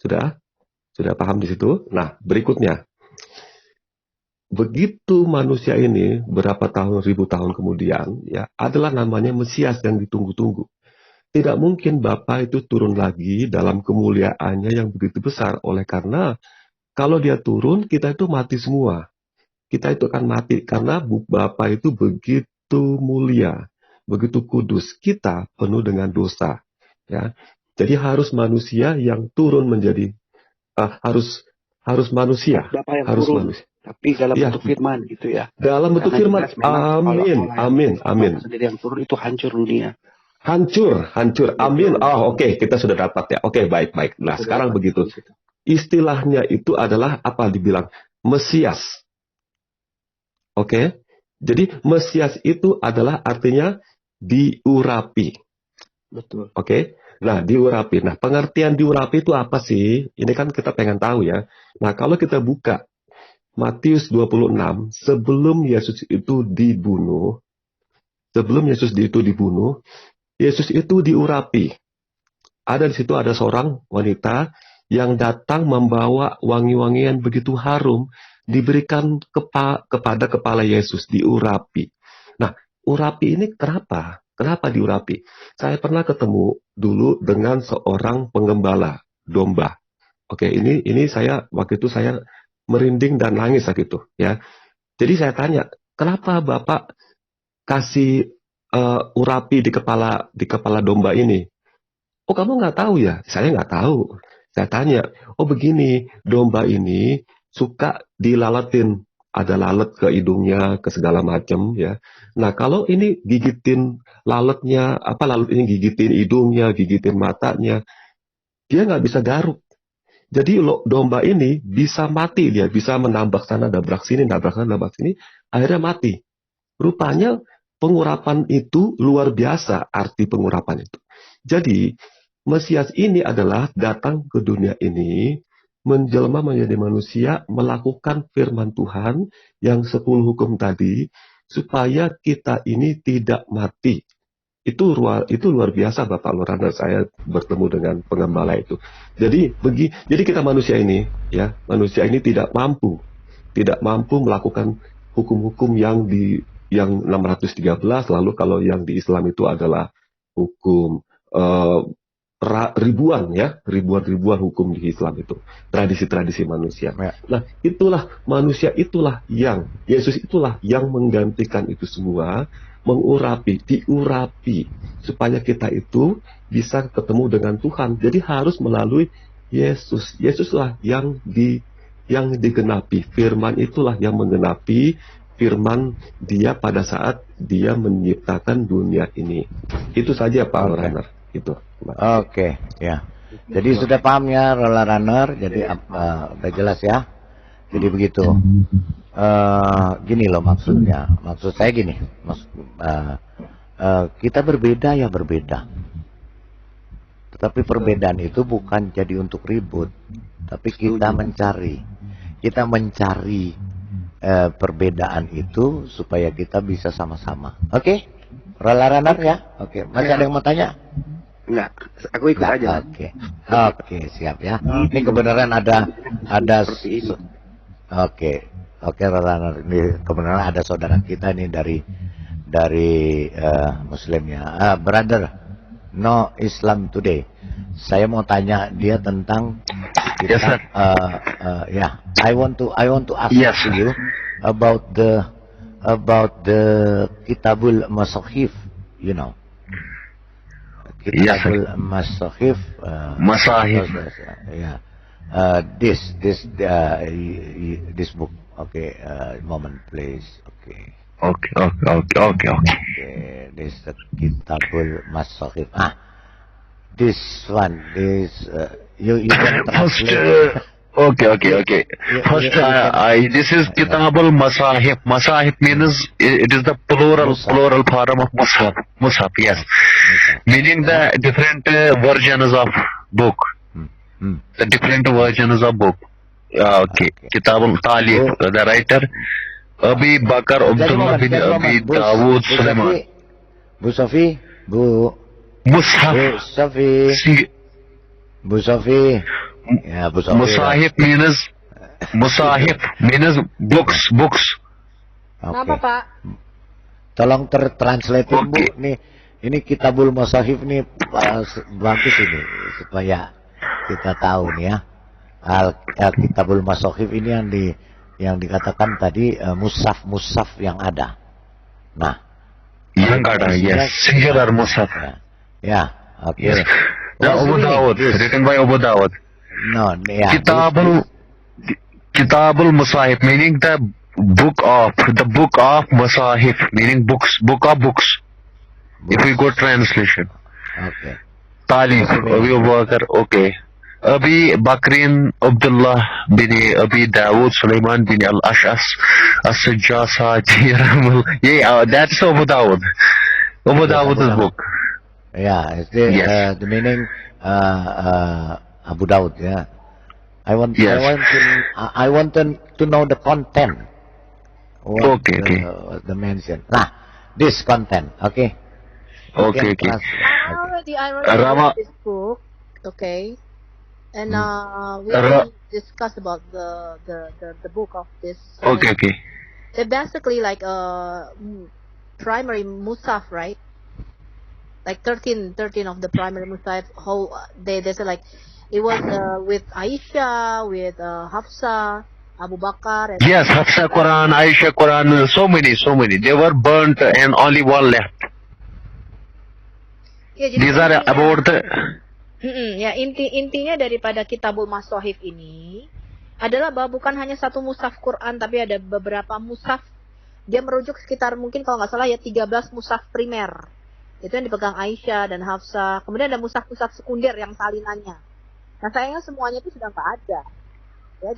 I: Sudah paham di situ? Nah, berikutnya. Begitu manusia ini berapa tahun, ribu tahun kemudian, ya, adalah namanya Mesias yang ditunggu-tunggu. Tidak mungkin Bapa itu turun lagi dalam kemuliaannya yang begitu besar. Oleh karena kalau dia turun, kita itu mati semua. kita itu akan mati karena Bapa itu begitu mulia, begitu kudus. Kita penuh dengan dosa, ya. Jadi harus manusia yang turun menjadi harus manusia,
B: Bapak yang
I: harus
B: turun,
I: manusia.
B: tapi dalam
I: Ya,
B: bentuk firman gitu ya.
I: dalam bentuk
B: Karena
I: firman.
B: jelas memang kalau
I: Amin,
B: Allah
I: amin, amin.
B: sendiri yang turun itu hancur dunia.
I: Hancur. Amin. Oke, kita sudah dapat ya. Oke, baik. Nah,
B: Sudah
I: sekarang
B: dapat
I: begitu.
B: di situ.
I: Istilahnya itu adalah apa dibilang? Mesias. Oke. Jadi Mesias itu adalah artinya diurapi.
B: Betul.
I: Oke. Nah, diurapi. Nah, pengertian diurapi itu apa sih? Ini kan kita pengen tahu ya. Nah, kalau kita buka Matius 26, sebelum Yesus itu dibunuh, Yesus itu diurapi. Ada di situ ada seorang wanita yang datang membawa wangi-wangian begitu harum, diberikan kepada kepala Yesus, diurapi. Nah, urapi ini kenapa? Kenapa diurapi? Saya pernah ketemu dulu dengan seorang penggembala domba. Oke, ini saya waktu itu saya merinding dan nangis gitu ya. Jadi saya tanya, kenapa Bapak kasih urapi di kepala domba ini? Oh, kamu nggak tahu ya? Saya nggak tahu. Saya tanya, oh begini, domba ini suka dilaletin. Ada lalat ke hidungnya, ke segala macam ya. Nah, kalau ini gigitin lalatnya, lalat ini gigitin hidungnya, gigitin matanya, dia nggak bisa garuk. Jadi domba ini bisa mati, dia bisa menabrak sana, nabrak sini, akhirnya mati. Rupanya pengurapan itu luar biasa, arti pengurapan itu. Jadi Mesias ini adalah datang ke dunia ini, menjelma menjadi manusia, melakukan firman Tuhan yang 10 hukum tadi, supaya kita ini tidak mati. Itu luar biasa Bapak Lorana, saya bertemu dengan penggembala itu. Jadi kita manusia ini tidak mampu melakukan hukum-hukum yang 613, lalu kalau yang di Islam itu adalah hukum ribuan hukum di Islam itu, tradisi-tradisi manusia. Nah, itulah manusia, Yesus itulah yang menggantikan itu semua, diurapi supaya kita itu bisa ketemu dengan Tuhan. Jadi harus melalui Yesus. Yesuslah yang digenapi. Firman itulah yang menggenapi firman Dia pada saat Dia menciptakan dunia ini. Itu saja Pak Runner. Itu.
C: Oke, ya. Jadi sudah paham ya, Roller Runner. Jadi udah jelas ya. Jadi begitu. Gini loh maksudnya. Maksud saya gini. Kita berbeda ya berbeda. Tetapi perbedaan itu bukan jadi untuk ribut. Tapi kita mencari. Perbedaan itu supaya kita bisa sama-sama. Oke? Roller Runner ya? Oke. Masih ada yang mau tanya?
B: Enggak, aku ikut aja.
C: Oke, siap ya. Ini kebenaran ada Oke, Roller. Ini kebenaran ada saudara kita nih dari Muslim ya. Brother, No Islam Today. Saya mau tanya dia tentang kita, I want to ask you about the Kitabul Masahif, you know. Kitabul Masahif. Yeah. This book. Okay. Moment, please. Okay.
F: Okay.
C: This Kitabul Masahif. This one. You can translate.
F: Okay. First, this is Kitabul Masahif. Masahif means it is the plural form of Mushaf. Mushaf, yes. Meaning the different versions of book. The different versions of book. Okay. Kitabul Talif, the writer, Abi Bakar Abdullah bin Abi Dawud Sulaiman.
C: Bu Sofi.
F: Mushaf.
C: Bu Sofi. Ya, Bu Sofi.
F: Musahif means books.
E: Kenapa Pak?
C: Tolong translatein Bu. Ini Kitabul Masahif nih bagus ini supaya kita tahu nih ya. Kitabul Masahif ini yang yang dikatakan tadi mushaf yang ada. Nah,
F: yang ada, yes, singular mushaf.
C: Ya, oke.
F: Yes. The Abu Dawud, written by Abu Dawud.
C: No, yeah.
F: Kitabul Musahif, meaning the book of Musahif, meaning book of books. If we go translation.
C: Okay.
F: Talib, Abu Bakr, okay. Abi Bakrin Abdullah bin Abi Dawud Sulaiman bin Al-Ash'as As-Sajjasa Jiramul. Yeah, that's Abu Dawud. Abu Dawud's book.
C: Yeah,
F: Yes.
C: the meaning Abu Dawud. Yeah. I want to know the content.
F: Okay.
C: The mention. Nah, this content. Okay.
F: Okay.
E: I already this book. Okay. And we already discussed about the book of this.
F: Okay.
E: They're basically like primary Musaf, right? Like 13 of the primary Musaf. They say like it was with Aisha, with Hafsa, Abu Bakar. And
F: Yes, Hafsa Quran, Aisha Quran, so many. They were burnt and only one left.
E: Ya, jadi
F: These are about the...
E: Ya, intinya daripada Kitabul Masahif ini adalah bahwa bukan hanya satu mushaf Quran, tapi ada beberapa mushaf. Dia merujuk sekitar mungkin kalau nggak salah ya 13 mushaf primer. Itu yang dipegang Aisyah dan Hafsa. Kemudian ada mushaf-mushaf sekunder yang salinannya. Nah, sayangnya semuanya itu sudah nggak ada. Ya,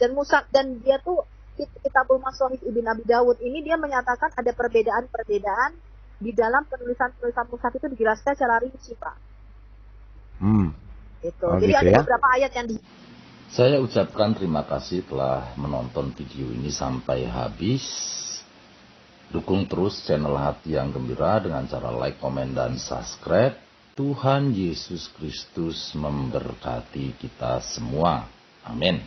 E: dan dia tuh Kitabul Masahif Ibn Abi Dawud ini dia menyatakan ada perbedaan-perbedaan di dalam penulisan-penulisan mushaf itu dijelaskan secara rinci, Pak. Gitu. Jadi
C: gitu
E: ada
C: ya?
E: beberapa ayat yang
D: Saya ucapkan terima kasih telah menonton video ini sampai habis. Dukung terus channel Hati yang Gembira dengan cara like, komen, dan subscribe. Tuhan Yesus Kristus memberkati kita semua. Amin.